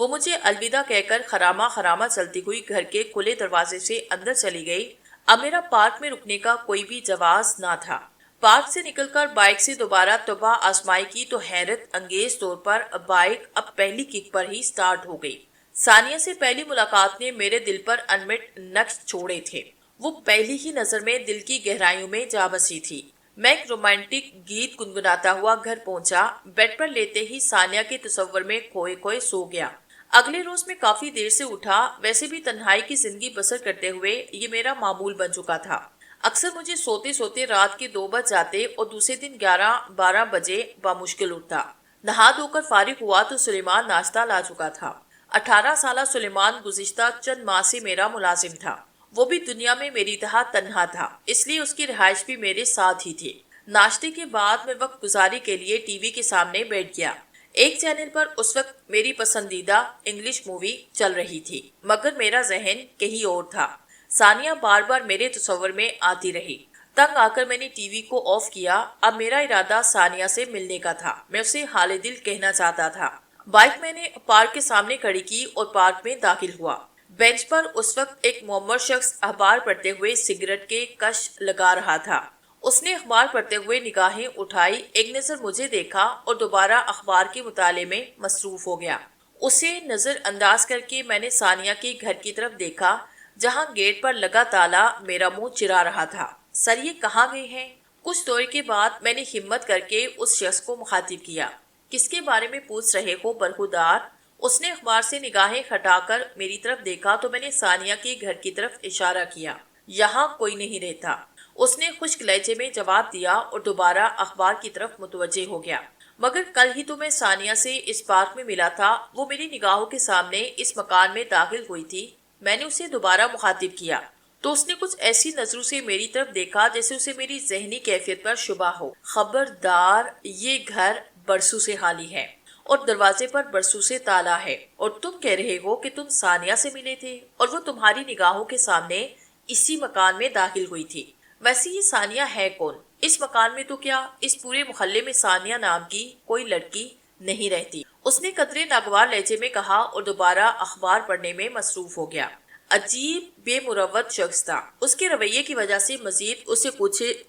وہ مجھے الوداع کہہ کر خراما خراما چلتی ہوئی گھر کے کھلے دروازے سے اندر چلی گئی۔ اب میرا پارک میں رکنے کا کوئی بھی جواز نہ تھا۔ پارک سے نکل کر بائک سے دوبارہ توبہ آزمائی کی تو حیرت انگیز طور پر بائک اب پہلی کک پر ہی سٹارٹ ہو گئی۔ ثانیہ سے پہلی ملاقات نے میرے دل پر انمٹ نقش چھوڑے تھے۔ وہ پہلی ہی نظر میں دل کی گہرائیوں میں جا بسی تھی۔ میں ایک رومانٹک گیت گنگناتا ہوا گھر پہنچا۔ بیڈ پر لیتے ہی ثانیہ کے تصور میں کھوئے کھوئے سو گیا۔ اگلے روز میں کافی دیر سے اٹھا۔ ویسے بھی تنہائی کی زندگی بسر کرتے ہوئے یہ میرا معمول بن چکا تھا۔ اکثر مجھے سوتے سوتے رات کے 2 بج جاتے اور دوسرے دن 11-12 بجے بامشکل اٹھتا۔ نہا دھو کر فارغ ہوا تو سلیمان ناشتہ لا چکا تھا۔ 18 سالہ سلیمان گزشتہ چند ماہ سے میرا ملازم تھا۔ وہ بھی دنیا میں میری طرح تنہا تھا، اس لیے اس کی رہائش بھی میرے ساتھ ہی تھی۔ ناشتے کے بعد میں وقت گزاری کے لیے ٹی وی کے سامنے بیٹھ گیا۔ ایک چینل پر اس وقت میری پسندیدہ انگلش مووی چل رہی تھی، مگر میرا ذہن کہیں اور تھا۔ ثانیہ بار بار میرے تصور میں آتی رہی۔ تنگ آ کر میں نے ٹی وی کو آف کیا۔ اب میرا ارادہ ثانیہ سے ملنے کا تھا۔ میں اسے حال دل کہنا چاہتا تھا۔ بائک میں نے پارک کے سامنے کھڑی کی اور پارک میں داخل ہوا۔ بینچ پر اس وقت ایک معمر شخص اخبار پڑھتے ہوئے سگریٹ کے کش لگا رہا تھا۔ اس نے اخبار پڑھتے ہوئے نگاہیں اٹھائی، ایک نظر مجھے دیکھا اور دوبارہ اخبار کے مطالعے میں مصروف ہو گیا۔ اسے نظر انداز کر کے میں نے ثانیہ کے گھر کی طرف دیکھا، جہاں گیٹ پر لگا تالا میرا منہ چرا رہا تھا۔ سر یہ کہاں گئے ہیں؟ کچھ دور کے بعد میں نے ہمت کر کے اس شخص کو مخاطب کیا۔ کس کے بارے میں پوچھ رہے ہو برخودار؟ اس نے اخبار سے نگاہیں ہٹا کر میری طرف دیکھا تو میں نے ثانیہ کے گھر کی طرف اشارہ کیا۔ یہاں کوئی نہیں رہتا، اس نے خشک لہجے میں جواب دیا اور دوبارہ اخبار کی طرف متوجہ ہو گیا۔ مگر کل ہی تو میں ثانیہ سے اس پارک میں ملا تھا، وہ میری نگاہوں کے سامنے اس مکان میں داخل ہوئی تھی۔ میں نے اسے دوبارہ مخاطب کیا تو اس نے کچھ ایسی نظروں سے میری طرف دیکھا جیسے اسے میری ذہنی کیفیت پر شبہ ہو۔ خبردار، یہ گھر برسوں سے خالی ہے اور دروازے پر برسوں سے تالا ہے، اور تم کہہ رہے ہو کہ تم ثانیہ سے ملے تھے اور وہ تمہاری نگاہوں کے سامنے اسی مکان میں داخل ہوئی تھی۔ ویسے یہ ثانیہ ہے کون؟ اس مکان میں تو کیا اس پورے محلے میں ثانیہ نام کی کوئی لڑکی نہیں رہتی؟ اس نے قدرے ناگوار لہجے میں کہا اور دوبارہ اخبار پڑھنے میں مصروف ہو گیا۔ عجیب بے مروت شخص تھا۔ اس کے رویے کی وجہ سے مزید اسے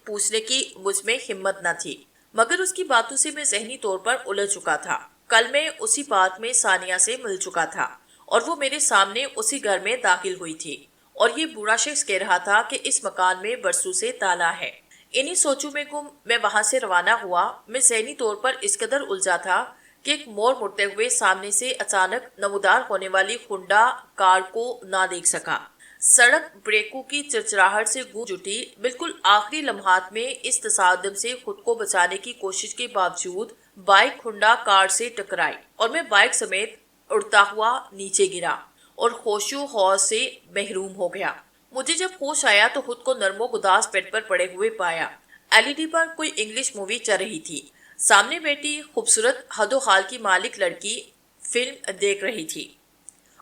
پوچھنے کی مجھ میں ہمت نہ تھی، مگر اس کی باتوں سے میں ذہنی طور پر الجھ چکا تھا۔ کل میں اسی پارک میں ثانیہ سے مل چکا تھا اور وہ میرے سامنے اسی گھر میں داخل ہوئی تھی، اور یہ بوڑھا شخص کہہ رہا تھا کہ اس مکان میں برسوں سے تالا ہے۔ انہی سوچوں میں گم میں وہاں سے روانہ ہوا۔ میں ذہنی طور پر اس قدر الجھا تھا کہ ایک موڑ مڑتے ہوئے سامنے سے اچانک نمودار ہونے والی ہونڈا کار کو نہ دیکھ سکا۔ سڑک بریکوں کی چرچراہٹ سے گونج اٹھی۔ بالکل آخری لمحات میں اس تصادم سے خود کو بچانے کی کوشش کے باوجود بائک ہونڈا کار سے ٹکرائی اور میں بائک سمیت اڑتا ہوا نیچے گرا اور ہوش و حواس سے محروم ہو گیا۔ مجھے جب ہوش آیا تو خود کو نرم و گداز بیڈ پر پڑے ہوئے پایا۔ LED پر کوئی انگلش مووی چل رہی تھی۔ سامنے بیٹھی خوبصورت حد و حال کی مالک لڑکی فلم دیکھ رہی تھی۔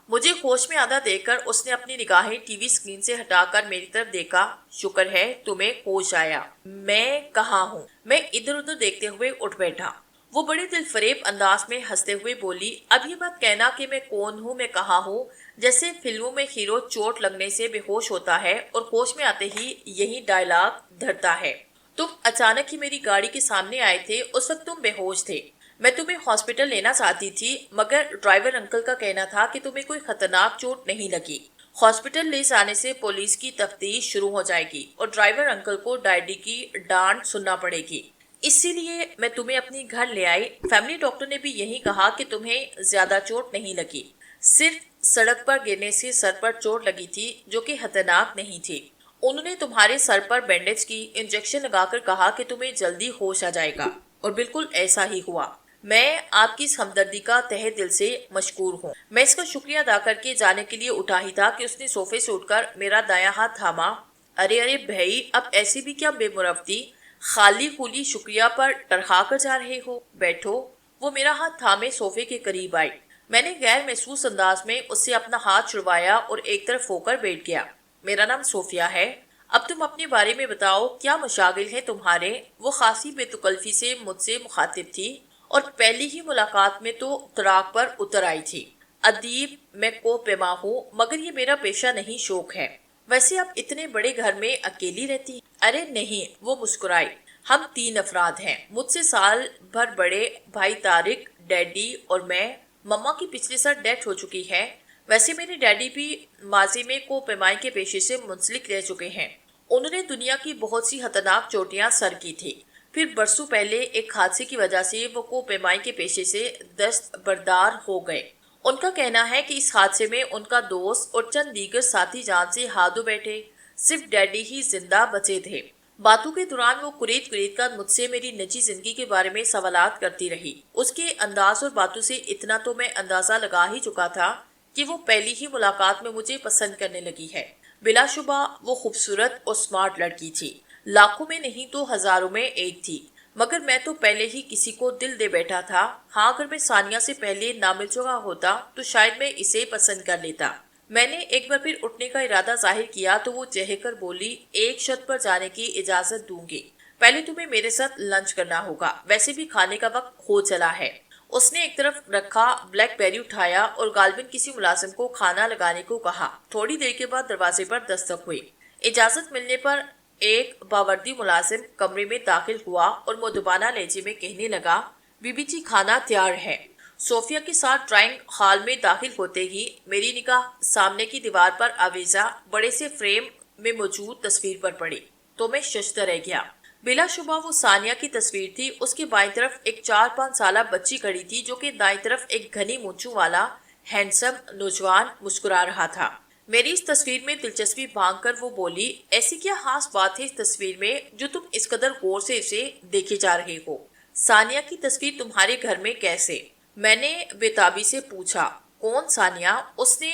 مجھے ہوش میں آدھا دیکھ کر اس نے اپنی نگاہیں ٹی وی اسکرین سے ہٹا کر میری طرف دیکھا۔ شکر ہے تمہیں ہوش آیا۔ میں کہاں ہوں؟ میں ادھر ادھر دیکھتے ہوئے اٹھ بیٹھا۔ وہ بڑے دل فریب انداز میں ہنستے ہوئے بولی، اب یہ بات کہنا کہ میں کون ہوں، میں کہاں ہوں، جیسے فلموں میں ہیرو چوٹ لگنے سے بے ہوش ہوتا ہے اور ہوش میں آتے ہی یہی ڈائلاگ دھرتا ہے۔ تم اچانک ہی میری گاڑی کے سامنے آئے تھے، اس وقت تم بے ہوش تھے۔ میں تمہیں ہاسپٹل لینا چاہتی تھی، مگر ڈرائیور انکل کا کہنا تھا کہ تمہیں کوئی خطرناک چوٹ نہیں لگی۔ ہاسپٹل لے جانے سے پولیس کی تفتیش شروع ہو جائے گی اور ڈرائیور انکل کو ڈائیڈی کی ڈانٹ سننا پڑے گی، اسی لیے میں تمہیں اپنی گھر لے آئی۔ فیملی ڈاکٹر نے بھی یہی کہا کہ تمہیں زیادہ چوٹ نہیں لگی، صرف سڑک پر گرنے سے سر پر چوٹ لگی تھی جو کہ خطرناک نہیں تھی۔ انہوں نے تمہارے سر پر بینڈیج کی، انجیکشن لگا کر کہا کہ تمہیں جلدی ہوش آ جائے گا، اور بالکل ایسا ہی ہوا۔ میں آپ کی اس ہمدردی کا تہہ دل سے مشکور ہوں۔ میں اس کا شکریہ ادا کر کے جانے کے لیے اٹھا ہی تھا کہ اس نے صوفے سے اٹھ کر میرا دایاں ہاتھ تھاما۔ ارے بھائی، اب ایسی بھی کیا بے مروتی، خالی خولی شکریہ پر ٹرہا کر جا رہے ہو؟ بیٹھو۔ وہ میرا ہاتھ تھامے صوفے کے قریب آئی۔ میں نے غیر محسوس انداز میں اس سے اپنا ہاتھ چھڑوایا اور ایک طرف ہو کر بیٹھ گیا۔ میرا نام صوفیہ ہے، اب تم اپنے بارے میں بتاؤ، کیا مشاغل ہیں تمہارے؟ وہ خاصی بے تکلفی سے مجھ سے مخاطب تھی اور پہلی ہی ملاقات میں تو تراک پر اتر آئی تھی۔ ادیب میں کو پیما ہوں، مگر یہ میرا پیشہ نہیں، شوق ہے۔ ویسے آپ اتنے بڑے گھر میں اکیلی رہتی ہیں؟ ارے نہیں، وہ مسکرائی۔ ہم 3 افراد ہیں، مجھ سے سال بھر بڑے بھائی طارق، ڈیڈی اور میں۔ مما کی پچھلے سال ڈیتھ ہو چکی ہے۔ ویسے میرے ڈیڈی بھی ماضی میں کو پیمائی کے پیشے سے منسلک رہ چکے ہیں۔ انہوں نے دنیا کی بہت سی خطرناک چوٹیاں سر کی تھی، پھر برسوں پہلے ایک حادثے کی وجہ سے وہ کو پیمائی کے پیشے سے دستبردار ہو گئے۔ ان کا کہنا ہے کہ اس حادثے میں ان کا دوست اور چند دیگر ساتھی جان سے ہاتھ دھو بیٹھے، صرف ڈیڈی ہی زندہ بچے تھے۔ باتوں کے دوران وہ کریت کر مجھ سے میری نجی زندگی کے بارے میں سوالات کرتی رہی۔ اس کے انداز اور باتوں سے اتنا تو میں اندازہ لگا ہی چکا تھا کہ وہ پہلی ہی ملاقات میں مجھے پسند کرنے لگی ہے۔ بلا شبہ وہ خوبصورت اور سمارٹ لڑکی تھی، لاکھوں میں نہیں تو ہزاروں میں ایک تھی، مگر میں تو پہلے ہی کسی کو دل دے بیٹھا تھا۔ ہاں، اگر میں ثانیہ سے پہلے نہ مل چکا ہوتا تو شاید میں اسے پسند کر لیتا۔ میں نے ایک بار پھر اٹھنے کا ارادہ ظاہر کیا تو وہ چہک کر بولی، ایک شرط پر جانے کی اجازت دوں گی، پہلے تمہیں میرے ساتھ لنچ کرنا ہوگا، ویسے بھی کھانے کا وقت ہو چلا ہے۔ اس نے ایک طرف رکھا بلیک بیری اٹھایا اور غالباً کسی ملازم کو کھانا لگانے کو کہا۔ تھوڑی دیر کے بعد دروازے پر دستک ہوئی۔ اجازت ملنے پر ایک باوردی ملازم کمرے میں داخل ہوا اور مؤدبانہ لہجے میں کہنے لگا، بی بی جی کھانا تیار ہے۔ صوفیہ کے ساتھ ڈرائنگ ہال میں داخل ہوتے ہی میری نگاہ سامنے کی دیوار پر آویزہ بڑے سے فریم میں موجود تصویر پر پڑی تو میں ششدر رہ گیا۔ بلا شبہ وہ ثانیہ کی تصویر تھی۔ اس کے بائیں طرف ایک 4-5 سالہ بچی کھڑی تھی، جو کہ دائیں طرف ایک گھنی مونچھوں والا ہینڈسم نوجوان مسکرا رہا تھا۔ میری اس تصویر میں دلچسپی بھانگ کر وہ بولی، ایسی کیا خاص بات ہے اس تصویر میں جو تم اس قدر غور سے اسے دیکھے جا رہے ہو؟ ثانیہ کی تصویر تمہارے گھر میں کیسے؟ میں نے بےتابی سے پوچھا۔ کون ثانیہ؟ اس نے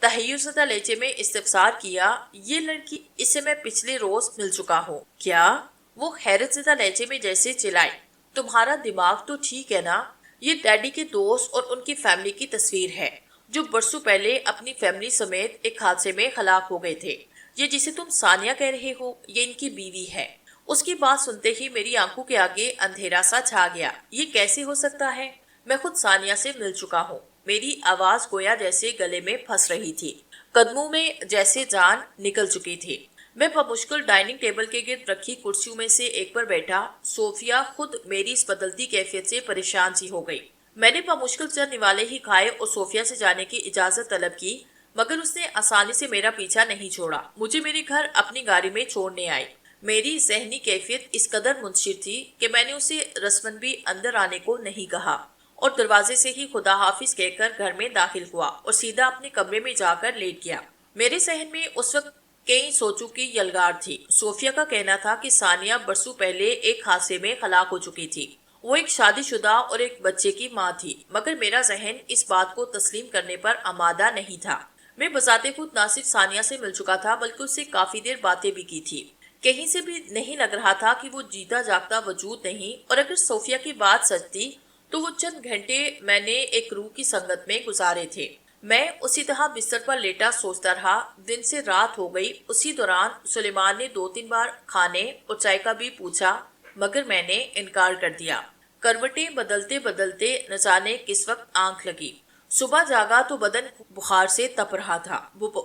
تحیر زدہ لہجے میں استفسار کیا۔ یہ لڑکی، اسے میں پچھلے روز مل چکا ہوں۔ کیا؟ وہ حیرت زدہ لہجے میں جیسے چلائی، تمہارا دماغ تو ٹھیک ہے نا؟ یہ ڈیڈی کے دوست اور ان کی فیملی کی تصویر ہے، جو برسوں پہلے اپنی فیملی سمیت ایک حادثے میں ہلاک ہو گئے تھے۔ یہ جسے تم ثانیہ کہہ رہے ہو، یہ ان کی بیوی ہے۔ اس کی بات سنتے ہی میری آنکھوں کے آگے اندھیرا سا چھا گیا۔ یہ کیسے ہو سکتا ہے؟ میں خود ثانیہ سے مل چکا ہوں۔ میری آواز گویا جیسے گلے میں پھنس رہی تھی، قدموں میں جیسے جان نکل چکی تھی۔ میں بمشکل ڈائننگ ٹیبل کے گرد رکھی کرسیوں میں سے ایک پر بیٹھا۔ صوفیہ خود میری اس بدلتی کیفیت سے پریشان سی ہو گئی۔ میں نے بمشکل چند نوالے ہی کھائے اور صوفیہ سے جانے کی اجازت طلب کی، مگر اس نے آسانی سے میرا پیچھا نہیں چھوڑا۔ مجھے میرے گھر اپنی گاڑی میں چھوڑنے آئی۔ میری ذہنی کیفیت اس قدر منتشر تھی کہ میں نے اسے رسماً بھی اندر آنے کو نہیں کہا اور دروازے سے ہی خدا حافظ کہہ کر گھر میں داخل ہوا اور سیدھا اپنے کمرے میں جا کر لیٹ گیا۔ میرے ذہن میں اس وقت کئی سوچوں کی یلغار تھی۔ صوفیہ کا کہنا تھا کہ ثانیہ برسوں پہلے ایک حادثے میں ہلاک ہو چکی تھی۔ وہ ایک شادی شدہ اور ایک بچے کی ماں تھی، مگر میرا ذہن اس بات کو تسلیم کرنے پر آمادہ نہیں تھا۔ میں بذات خود نہ صرف ثانیہ سے مل چکا تھا بلکہ اس سے کافی دیر باتیں بھی کی تھی۔ کہیں سے بھی نہیں لگ رہا تھا کہ وہ جیتا جاگتا وجود نہیں، اور اگر صوفیہ کی بات سچ تھی تو وہ چند گھنٹے میں نے ایک روح کی سنگت میں گزارے تھے۔ میں اسی طرح بستر پر لیٹا سوچتا رہا۔ دن سے رات ہو گئی۔ اسی دوران سلیمان نے 2-3 بار کھانے اور چائے کا بھی پوچھا، مگر میں نے انکار کر دیا۔ کروٹیں بدلتے بدلتے نہ جانے کس وقت آنکھ لگی۔ صبح جاگا تو بدن بخار سے تپ رہا تھا۔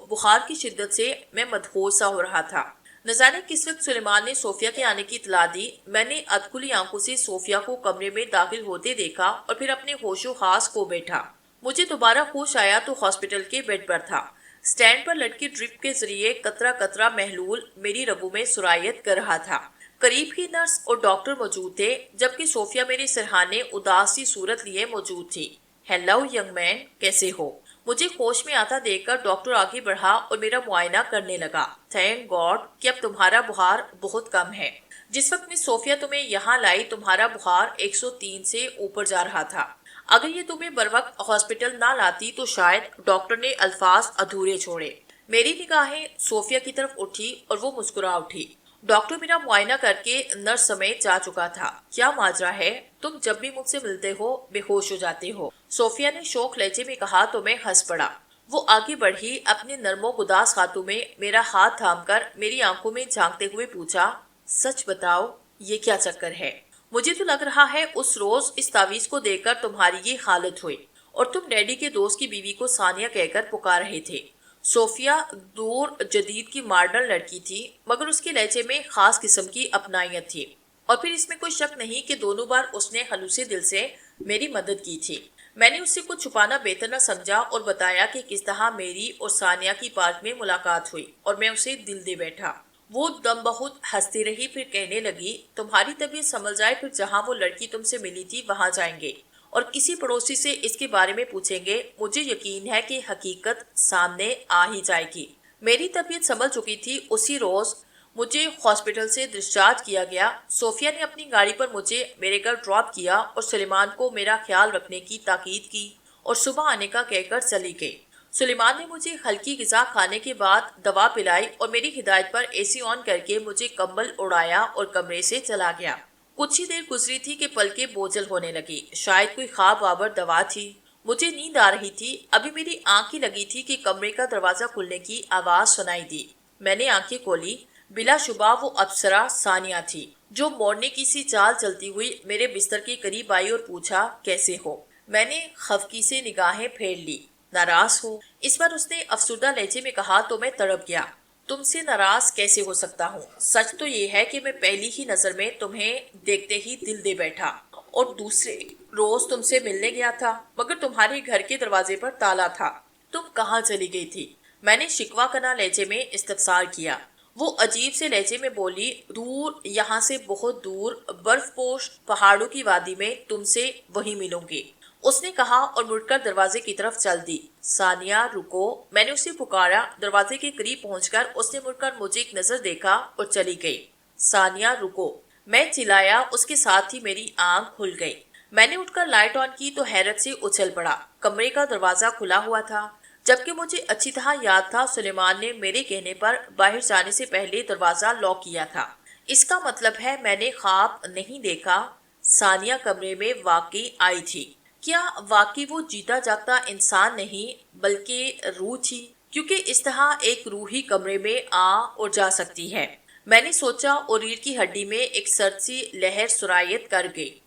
بخار کی شدت سے میں مدہوش سا ہو رہا تھا۔ نہ جانے کس وقت سلیمان نے صوفیہ کے آنے کی اطلاع دی۔ میں نے ادکھلی آنکھوں سے صوفیہ کو کمرے میں داخل ہوتے دیکھا اور پھر اپنے ہوش و حواس کھو بیٹھا۔ مجھے دوبارہ ہوش آیا تو ہاسپٹل کے بیڈ پر تھا۔ سٹینڈ پر لٹکی ڈرپ کے ذریعے قطرہ قطرہ محلول میری رگوں میں سرایت کر رہا تھا۔ قریب ہی نرس اور ڈاکٹر موجود تھے، جبکہ صوفیہ میرے سرہانے اداس سی صورت لیے موجود تھی۔ ہیلو ینگ مین، کیسے ہو؟ مجھے ہوش میں آتا دیکھ کر ڈاکٹر آگے بڑھا اور میرا معائنہ کرنے لگا۔ تھینک گاڈ کہ اب تمہارا بخار بہت کم ہے۔ جس وقت میں صوفیہ تمہیں یہاں لائی تمہارا بخار 103 سے اوپر جا رہا تھا۔ اگر یہ تمہیں بروقت ہاسپٹل نہ لاتی تو شاید، ڈاکٹر نے الفاظ ادھورے چھوڑے۔ میری نگاہیں صوفیہ کی طرف اٹھی اور وہ مسکرا اٹھی۔ ڈاکٹر میرا معائنہ کر کے نرس سمیت جا چکا تھا۔ کیا ماجرا ہے؟ تم جب بھی مجھ سے ملتے ہو بے ہوش ہو جاتے ہو، صوفیہ نے شوق لہجے میں کہا تو میں ہنس پڑا۔ وہ آگے بڑھی، اپنے نرم و گداز ہاتھوں میں میرا ہاتھ تھام کر میری آنکھوں میں جھانکتے ہوئے پوچھا، سچ بتاؤ یہ کیا چکر ہے؟ مجھے تو لگ رہا ہے اس روز اس تعویذ کو دیکھ کر تمہاری یہ حالت ہوئی۔ اور تم ڈیڈی کے دوست کی بیوی کو ثانیہ کہہ کر پکار رہے تھے۔ صوفیہ دور جدید کی ماڈرن لڑکی تھی، مگر اس کے لہجے میں خاص قسم کی اپنائیت تھی، اور پھر اس میں کوئی شک نہیں کہ دونوں بار اس نے خلوصِ دل سے میری مدد کی تھی۔ میں نے اس سے کچھ چھپانا بہتر نہ سمجھا اور بتایا کہ کس طرح میری اور ثانیہ کی پارک میں ملاقات ہوئی اور میں اسے دل دے بیٹھا۔ وہ دم بہت ہنستی رہی، پھر کہنے لگی، تمہاری طبیعت سنبھل جائے پھر جہاں وہ لڑکی تم سے ملی تھی وہاں جائیں گے اور کسی پڑوسی سے اس کے بارے میں پوچھیں گے۔ مجھے یقین ہے کہ حقیقت سامنے آ ہی جائے گی۔ میری طبیعت سنبھل چکی تھی۔ اسی روز مجھے ہاسپٹل سے ڈسچارج کیا گیا۔ صوفیہ نے اپنی گاڑی پر مجھے میرے گھر ڈراپ کیا اور سلیمان کو میرا خیال رکھنے کی تاکید کی اور صبح آنے کا کہہ کر چلی گئی۔ سلیمان نے مجھے ہلکی غذا کھانے کے بعد دوا پلائی اور میری ہدایت پر اے سی آن کر کے مجھے کمبل اڑایا اور کمرے سے چلا گیا۔ کچھ ہی دیر گزری تھی کہ پلکیں بوجھل ہونے لگی، شاید کوئی خواب آور دوا تھی۔ مجھے نیند آ رہی تھی، ابھی میری آنکھ ہی لگی تھی کہ کمرے کا دروازہ کھلنے کی آواز سنائی دی۔ میں نے آنکھیں کھولی، بلا شبہ وہ اپسرا ثانیہ تھی، جو موڑنے کی سی چال چلتی ہوئی میرے بستر کے قریب آئی اور پوچھا، کیسے ہو؟ میں نے خفگی سے نگاہیں پھیر لی۔ ناراض ہو؟ اس بار اس نے افسردہ لہجے میں کہا تو میں تڑپ گیا۔ تم سے ناراض کیسے ہو سکتا ہوں؟ سچ تو یہ ہے کہ میں پہلی ہی نظر میں تمہیں دیکھتے ہی دل دے بیٹھا اور دوسرے روز تم سے ملنے گیا تھا، مگر تمہارے گھر کے دروازے پر تالا تھا۔ تم کہاں چلی گئی تھی؟ میں نے شکوہ کنا لہجے میں استفسار کیا۔ وہ عجیب سے لہجے میں بولی، دور، یہاں سے بہت دور، برف پوش پہاڑوں کی وادی میں تم سے وہیں ملوں گی، اس نے کہا اور مڑ کر دروازے کی طرف چل دی۔ ثانیہ رکو، میں نے اسے پکارا۔ دروازے کے قریب پہنچ کر اس نے مڑ کر مجھے ایک نظر دیکھا اور چلی گئی۔ ثانیہ رکو، میں چلایا، اس کے ساتھ ہی میری آنکھ کھل گئی۔ میں نے اٹھ کر لائٹ آن کی تو حیرت سے اچھل پڑا۔ کمرے کا دروازہ کھلا ہوا تھا، جبکہ مجھے اچھی طرح یاد تھا سلیمان نے میرے کہنے پر باہر جانے سے پہلے دروازہ لاک کیا تھا۔ اس کا مطلب ہے میں نے خواب نہیں دیکھا، ثانیہ کمرے میں واقعی آئی تھی۔ کیا واقعی وہ جیتا جاگتا انسان نہیں بلکہ روح تھی؟ کیونکہ اس طرح ایک روح ہی کمرے میں آ اور جا سکتی ہے۔ میں نے سوچا اور ریڑھ کی ہڈی میں ایک سرد سی لہر سرایت کر گئی۔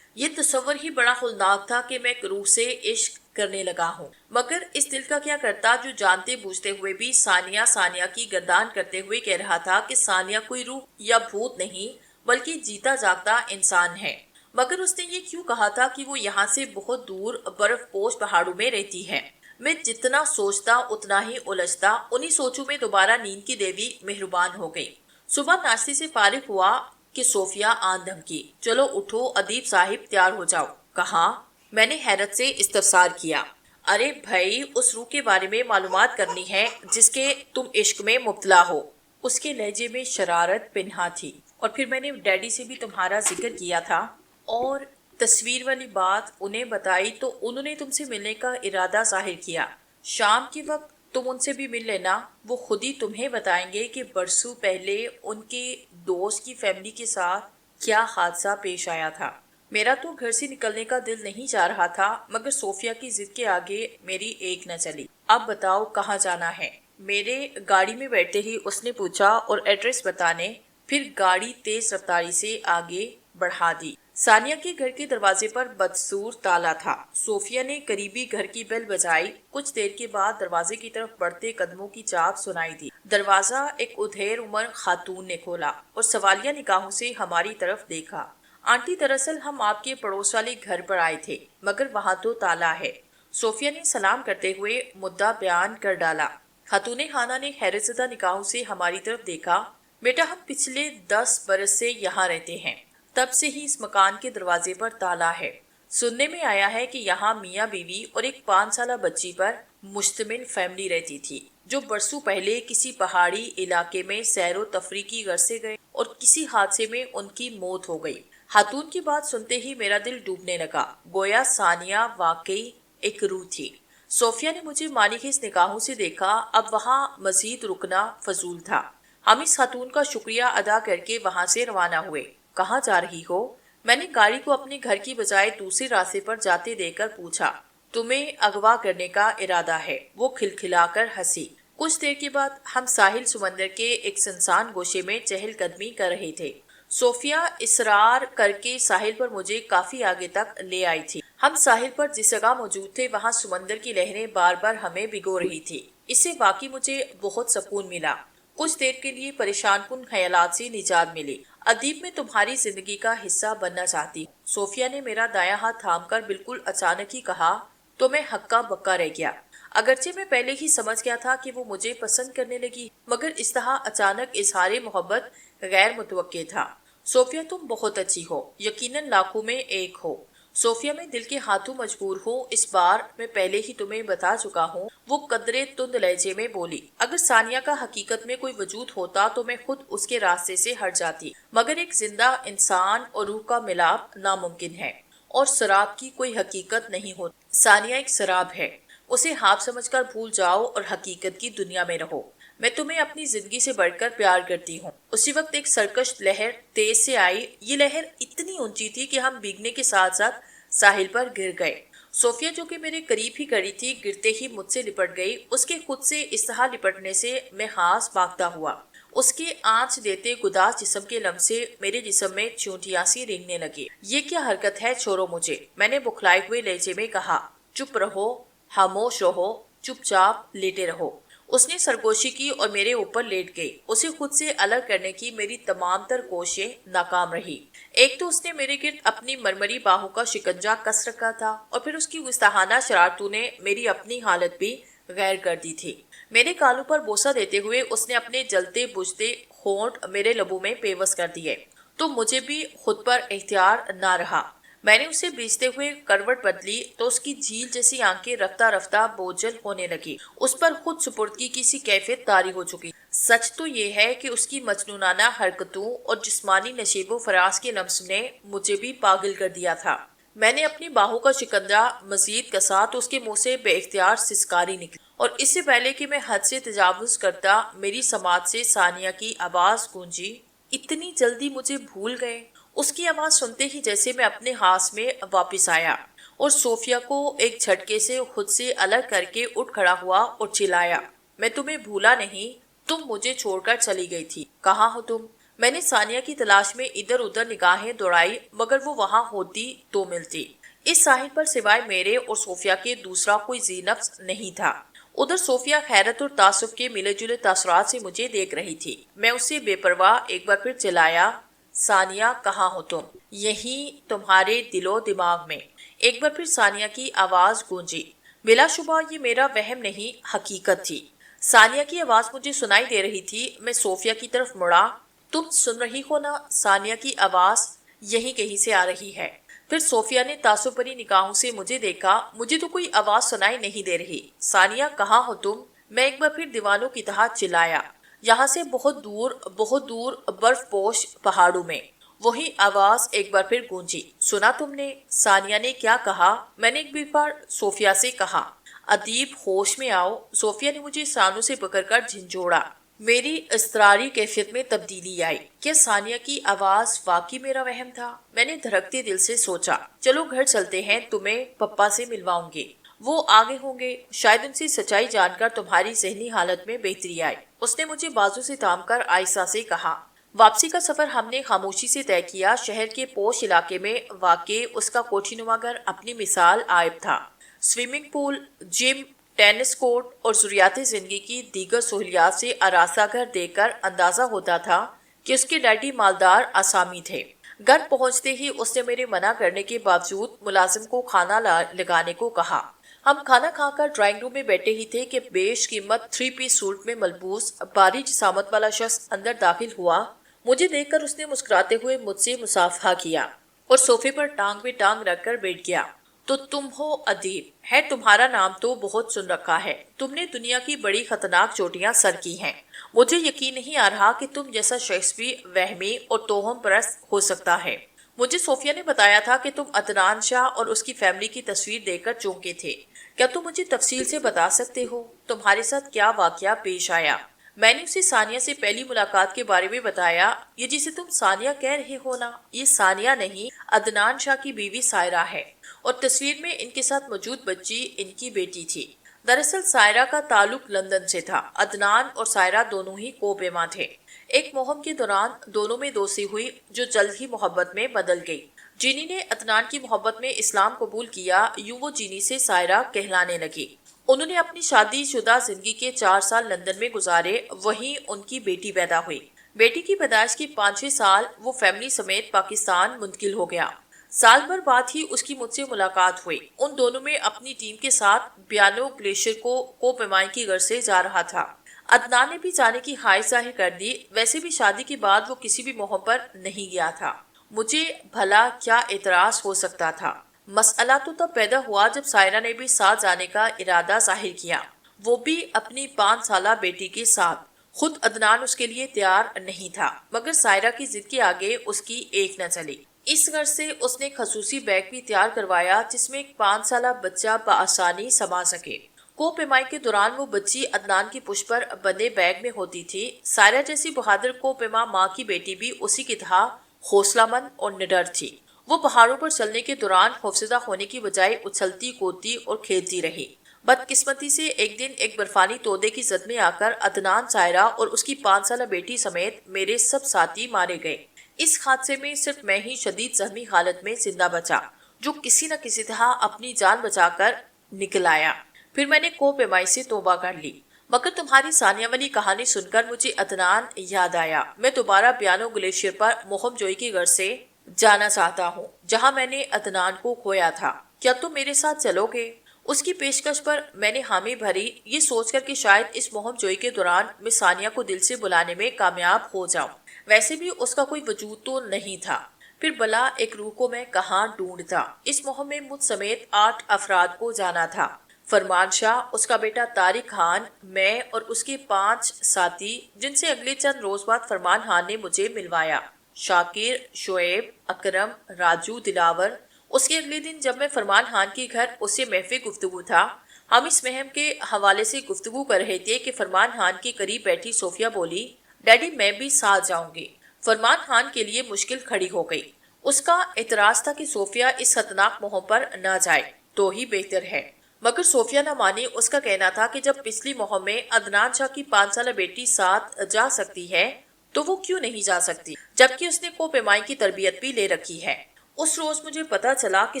یہ تصور ہی بڑا ہولناک تھا کہ میں ایک روح سے عشق کرنے لگا ہوں، مگر اس دل کا کیا کرتا جو جانتے بوجھتے ہوئے بھی ثانیہ ثانیہ کی گردان کرتے ہوئے کہہ رہا تھا کہ ثانیہ کوئی روح یا بھوت نہیں بلکہ جیتا جاگتا انسان ہے۔ مگر اس نے یہ کیوں کہا تھا کہ وہ یہاں سے بہت دور برف پوش پہاڑوں میں رہتی ہے؟ میں جتنا سوچتا اتنا ہی الجھتا۔ انہی سوچوں میں دوبارہ نیند کی دیوی مہربان ہو گئی۔ صبح ناشتے سے فارغ ہوا کہ صوفیہ آن دھمکی، چلو اٹھو ادیب صاحب، تیار ہو جاؤ۔ کہاں؟ میں نے حیرت سے استفسار کیا۔ ارے بھائی، اس روح کے بارے میں معلومات کرنی ہے جس کے تم عشق میں مبتلا ہو۔ اس کے لہجے میں شرارت پنہاں تھی۔ اور پھر میں نے ڈیڈی سے بھی تمہارا ذکر کیا تھا اور تصویر والی بات انہیں بتائی تو انہوں نے تم سے ملنے کا ارادہ ظاہر کیا۔ شام کے وقت تم ان سے بھی مل لینا، وہ خود ہی تمہیں بتائیں گے کہ برسوں پہلے ان کے دوست کی فیملی کے ساتھ کیا حادثہ پیش آیا تھا۔ میرا تو گھر سے نکلنے کا دل نہیں چاہ رہا تھا، مگر صوفیہ کی ضد کے آگے میری ایک نہ چلی۔ اب بتاؤ کہاں جانا ہے؟ میرے گاڑی میں بیٹھتے ہی اس نے پوچھا اور ایڈریس بتانے، پھر گاڑی تیز رفتاری سے آگے بڑھا دی۔ ثانیہ کے گھر کے دروازے پر بدسور تالا تھا۔ صوفیہ نے قریبی گھر کی بیل بجائی۔ کچھ دیر کے بعد دروازے کی طرف بڑھتے قدموں کی چاپ سنائی دی۔ دروازہ ایک ادھیر عمر خاتون نے کھولا اور سوالیہ نگاہوں سے ہماری طرف دیکھا۔ آنٹی، دراصل ہم آپ کے پڑوس والے گھر پر آئے تھے، مگر وہاں تو تالا ہے۔ صوفیہ نے سلام کرتے ہوئے مدعا بیان کر ڈالا۔ خاتون خانہ نے حیرت زدہ نگاہوں سے ہماری طرف دیکھا۔ بیٹا، ہم پچھلے 10 برس سے یہاں رہتے ہیں، تب سے ہی اس مکان کے دروازے پر تالا ہے۔ سننے میں آیا ہے کہ یہاں میاں بیوی اور ایک 5 سالہ بچی پر مشتمل فیملی رہتی تھی، جو برسوں پہلے کسی پہاڑی علاقے میں سیر و تفریح کی غرض سے گئے اور کسی حادثے میں ان کی موت ہو گئی۔ خاتون کی بات سنتے ہی میرا دل ڈوبنے لگا، گویا ثانیہ واقعی ایک روح تھی۔ صوفیہ نے مجھے مانی خیز نگاہوں سے دیکھا۔ اب وہاں مزید رکنا فضول تھا۔ ہم اس خاتون کا شکریہ ادا کر کے وہاں سے روانہ ہوئے۔ کہاں جا رہی ہو؟ میں نے گاڑی کو اپنے گھر کی بجائے دوسرے راستے پر جاتے دیکھ کر پوچھا۔ تمہیں اغوا کرنے کا ارادہ ہے، وہ کھلکھلا کر ہنسی۔ کچھ دیر کے بعد ہم ساحل سمندر کے ایک سنسان گوشے میں چہل قدمی کر رہے تھے۔ صوفیہ اصرار کر کے ساحل پر مجھے کافی آگے تک لے آئی تھی۔ ہم ساحل پر جس جگہ موجود تھے وہاں سمندر کی لہریں بار بار ہمیں بھگو رہی تھی۔ اس سے واقعی مجھے بہت سکون ملا۔ کچھ دیر کے لیے پریشان کن خیالات سے نجات ملی۔ ادیب میں تمہاری زندگی کا حصہ بننا چاہتی ہوں۔ صوفیہ نے میرا دایاں ہاتھ تھام کر بالکل اچانک ہی کہا تو میں ہکا بکا رہ گیا۔ اگرچہ میں پہلے ہی سمجھ گیا تھا کہ وہ مجھے پسند کرنے لگی، مگر اس طرح اچانک اظہار محبت غیر متوقع تھا۔ صوفیہ تم بہت اچھی ہو، یقیناً لاکھوں میں ایک ہو۔ صوفیہ میں دل کے ہاتھوں مجبور ہوں، اس بار میں پہلے ہی تمہیں بتا چکا ہوں، وہ قدرے تند لہجے میں بولی۔ اگر ثانیہ کا حقیقت میں کوئی وجود ہوتا تو میں خود اس کے راستے سے ہٹ جاتی، مگر ایک زندہ انسان اور روح کا ملاپ ناممکن ہے، اور سراب کی کوئی حقیقت نہیں ہوتی۔ ثانیہ ایک سراب ہے، اسے خواب سمجھ کر بھول جاؤ اور حقیقت کی دنیا میں رہو۔ میں تمہیں اپنی زندگی سے بڑھ کر پیار کرتی ہوں۔ اسی وقت ایک سرکش لہر تیز سے آئی۔ یہ لہر اتنی اونچی تھی کہ ہم بھیگنے کے ساتھ ساتھ ساحل پر گر گئے۔ صوفیہ جو کہ میرے قریب ہی کھڑی تھی، گرتے ہی مجھ سے لپٹ گئی۔ اس کے خود سے اس طرح لپٹنے سے میں خاص بھاگتا ہوا۔ اس کے آنچ دیتے گداز جسم کے لمسے میرے جسم میں چونٹیاں سی رینگنے لگی۔ یہ کیا حرکت ہے، چھوڑو مجھے، میں نے بکھلائے ہوئے لہجے میں کہا۔ چپ رہو، خاموش رہو، چپ چاپ لیٹے رہو۔ اس نے سرگوشی کی اور میرے اوپر لیٹ گئی۔ اسے خود سے الگ کرنے کی میری تمام تر کوششیں ناکام رہی۔ ایک تو اس نے میرے گرد اپنی مرمری باہوں کا شکنجہ کس رکھا تھا، اور پھر اس کی گستاخانہ شرارتوں نے میری اپنی حالت بھی غیر کر دی تھی۔ میرے گالوں پر بوسہ دیتے ہوئے اس نے اپنے جلتے بجھتے ہونٹ میرے لبوں میں پیوست کر دیے، تو مجھے بھی خود پر اختیار نہ رہا۔ میں نے اسے بیچتے ہوئے کروٹ بدلی تو اس کی جھیل جیسی آنکھیں رفتہ رفتہ بوجھل ہونے لگی۔ اس پر خود سپردگی کی سی کیفیت طاری ہو چکی۔ سچ تو یہ ہے کہ اس کی مجنونانہ حرکتوں اور جسمانی نشیب و فراز کے لمس نے مجھے بھی پاگل کر دیا تھا۔ میں نے اپنی باہوں کا شکنجہ مزید کسا تو اس کے منہ سے بے اختیار سسکاری نکلی، اور اس سے پہلے کہ میں حد سے تجاوز کرتا میری سماعت سے ثانیہ کی آواز گونجی، اتنی جلدی مجھے بھول گئے۔ اس کی آواز سنتے ہی جیسے میں اپنے ہاس میں واپس آیا، اور صوفیہ کو ایک جھٹکے سے خود سے الگ کر کے اٹھ کھڑا ہوا اور چلایا، میں تمہیں بھولا نہیں، تم مجھے چھوڑ کر چلی گئی تھی، کہاں ہو تم؟ میں نے ثانیہ کی تلاش میں ادھر ادھر نگاہیں دوڑائی، مگر وہ وہاں ہوتی تو ملتی۔ اس ساحل پر سوائے میرے اور صوفیہ کے دوسرا کوئی ذی نفس نہیں تھا۔ ادھر صوفیہ حیرت اور تعصب کے ملے جلے تاثرات سے مجھے دیکھ رہی تھی۔ میں اسے بے پرواہ ایک بار پھر چلایا، ثانیہ کہاں ہو تم؟ یہیں تمہارے دل و دماغ میں، ایک بار پھر ثانیہ کی آواز گونجی۔ بلا شبہ یہ میرا وہم نہیں، حقیقت تھی۔ ثانیہ کی آواز مجھے سنائی دے رہی تھی۔ میں صوفیہ کی طرف مڑا۔ تم سن رہی ہو نا؟ ثانیہ کی آواز یہیں کہیں سے آ رہی ہے۔ پھر صوفیہ نے تعصب بھری نگاہوں سے مجھے دیکھا۔ مجھے تو کوئی آواز سنائی نہیں دے رہی۔ ثانیہ کہاں ہو تم؟ میں ایک بار پھر دیوانوں کی طرح چلایا۔ یہاں سے بہت دور برف پوش پہاڑوں میں۔ وہی آواز ایک بار پھر گونجی۔ سنا تم نے؟ ثانیہ نے کیا کہا؟ میں نے ایک بار صوفیہ سے کہا۔ ادیب ہوش میں آؤ۔ صوفیہ نے مجھے سانوں سے پکڑ کر جھنجھوڑا۔ میری اضطراری کیفیت میں تبدیلی آئی۔ کیا ثانیہ کی آواز واقعی میرا وہم تھا؟ میں نے دھڑکتے دل سے سوچا۔ چلو گھر چلتے ہیں، تمہیں پپا سے ملواؤں گی، وہ آگے ہوں گے، شاید ان سے سچائی جان کر تمہاری ذہنی حالت میں بہتری آئے۔ اس نے مجھے بازو سے تھام کر آہستہ سے کہا۔ واپسی کا سفر ہم نے خاموشی سے طے کیا۔ شہر کے پوش علاقے میں واقع اس کا کوٹھی نما گھر اپنی مثال عائب تھا۔ سوئمنگ پول، جم، ٹینس کورٹ اور ضروریات زندگی کی دیگر سہولیات سے آراستہ گھر دیکھ کر اندازہ ہوتا تھا کہ اس کے ڈیڈی مالدار آسامی تھے۔ گھر پہنچتے ہی اس نے میرے منع کرنے کے باوجود ملازم کو کھانا لگانے کو کہا۔ ہم کھانا کھا کر ڈرائنگ روم میں بیٹھے ہی تھے کہ بیش قیمت 3 پیس سوٹ میں ملبوس بھاری جسامت والا شخص اندر داخل ہوا۔ مجھے دیکھ کر اس نے مسکراتے ہوئے مجھ سے مصافحہ کیا اور صوفے پر ٹانگ پہ ٹانگ رکھ کر بیٹھ گیا۔ تو تم ہو ادیب؟ ہے، تمہارا نام تو بہت سن رکھا ہے۔ تم نے دنیا کی بڑی خطرناک چوٹیاں سر کی ہیں۔ مجھے یقین نہیں آ رہا کہ تم جیسا شخص بھی وہمی اور توہم پرست ہو سکتا ہے۔ مجھے صوفیہ نے بتایا تھا کہ تم عدنان شاہ اور اس کی فیملی کی تصویر دیکھ کر چونکے تھے۔ کیا تم مجھے تفصیل سے بتا سکتے ہو تمہارے ساتھ کیا واقعہ پیش آیا؟ میں نے اسے ثانیہ سے پہلی ملاقات کے بارے میں بتایا۔ یہ جسے تم ثانیہ کہہ رہے ہو نا، یہ ثانیہ نہیں، عدنان شاہ کی بیوی سائرہ ہے، اور تصویر میں ان کے ساتھ موجود بچی ان کی بیٹی تھی۔ دراصل سائرہ کا تعلق لندن سے تھا۔ عدنان اور سائرہ دونوں ہی کوہ-پیما تھے۔ ایک مہم کے دوران دونوں میں دوستی ہوئی جو جلد ہی محبت میں بدل گئی۔ جینی نے عدنان کی محبت میں اسلام قبول کیا، یوں وہ جینی سے سائرہ کہلانے لگی۔ انہوں نے اپنی شادی شدہ زندگی کے 4 سال لندن میں گزارے، وہیں ان کی بیٹی پیدا ہوئی۔ بیٹی کی پیدائش کے 5-6 سال وہ فیملی سمیت پاکستان منتقل ہو گیا۔ سال بھر بعد ہی اس کی مجھ سے ملاقات ہوئی۔ ان دونوں میں اپنی ٹیم کے ساتھ بیانو گلیشیر کو کوہ پیمائی کی غرض سے جا رہا تھا۔ عدنان نے بھی جانے کی خواہش ظاہر کر دی، ویسے بھی شادی کے بعد وہ کسی بھی مہم پر نہیں گیا تھا۔ مجھے بھلا کیا اعتراض ہو سکتا تھا؟ مسئلہ تو تب پیدا ہوا جب سائرہ نے بھی ساتھ جانے کا ارادہ ظاہر کیا، وہ بھی اپنی 5 سالہ بیٹی کے ساتھ۔ خود عدنان اس کے لیے تیار نہیں تھا، مگر سائرہ کی ضد کے آگے اس کی ایک نہ چلی۔ اس غرض سے اس نے ایک خصوصی بیگ بھی تیار کروایا جس میں ایک 5 سالہ بچہ بآسانی سما سکے۔ کوہ پیمائی کے دوران وہ بچی عدنان کی پشت پر بندے بیگ میں ہوتی تھی۔ سائرہ جیسی بہادر کوہ پیما ماں کی بیٹی بھی اسی کی طرح حوصلہ مند اور نڈر تھی۔ وہ پہاڑوں پر چلنے کے دوران خوفزدہ ہونے کی بجائے اچھلتی کودتی اور کھیلتی رہی۔ بدقسمتی سے ایک دن ایک برفانی تودے کی زد میں آ کر عدنان، سائرہ اور اس کی 5 سالہ بیٹی سمیت میرے سب ساتھی مارے گئے۔ اس حادثے میں صرف میں ہی شدید زخمی حالت میں زندہ بچا، جو کسی نہ کسی طرح اپنی جان بچا کر نکل آیا۔ پھر میں نے کوہ پیمائی سے توبہ کر لی، مگر تمہاری ثانیہ والی کہانی سن کر مجھے عدنان یاد آیا۔ میں دوبارہ بیانو گلیشیر پر مہم جوئی کی غرض سے جانا چاہتا ہوں، جہاں میں نے عدنان کو کھویا تھا۔ کیا تم میرے ساتھ چلو گے؟ اس کی پیشکش پر میں نے حامی بھری، یہ سوچ کر کہ شاید اس مہم جوئی کے دوران میں ثانیہ کو دل سے بلانے میں کامیاب ہو جاؤں۔ ویسے بھی اس کا کوئی وجود تو نہیں تھا، پھر بلا ایک روح کو میں کہاں ڈھونڈتا۔ اس مہم میں مجھ سمیت 8 افراد کو جانا تھا: فرمان شاہ، اس کا بیٹا طارق خان، میں اور اس کے 5 ساتھی، جن سے اگلے چند روز بعد فرمان خان نے مجھے ملوایا: شاکر، شعیب، اکرم، راجو، دلاور۔ اس کے اگلے دن جب میں فرمان خان کے گھر اس سے محو گفتگو تھا، ہم اس مہم کے حوالے سے گفتگو کر رہے تھے کہ فرمان خان کے قریب بیٹھی صوفیہ بولی: ڈیڈی، میں بھی ساتھ جاؤں گی۔ فرمان خان کے لیے مشکل کھڑی ہو گئی۔ اس کا اعتراض تھا کہ صوفیہ اس خطرناک مہم پر نہ جائے تو ہی بہتر ہے، مگر صوفیہ نہ مانی۔ اس کا کہنا تھا کہ جب پچھلی مہم میں عدنان شاہ کی 5 سالہ بیٹی ساتھ جا سکتی ہے تو وہ کیوں نہیں جا سکتی، جبکہ اس نے کوہ پیمائی کی تربیت بھی لے رکھی ہے۔ اس روز مجھے پتا چلا کہ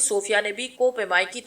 صوفیہ نے بھی کوہ پیمائی کی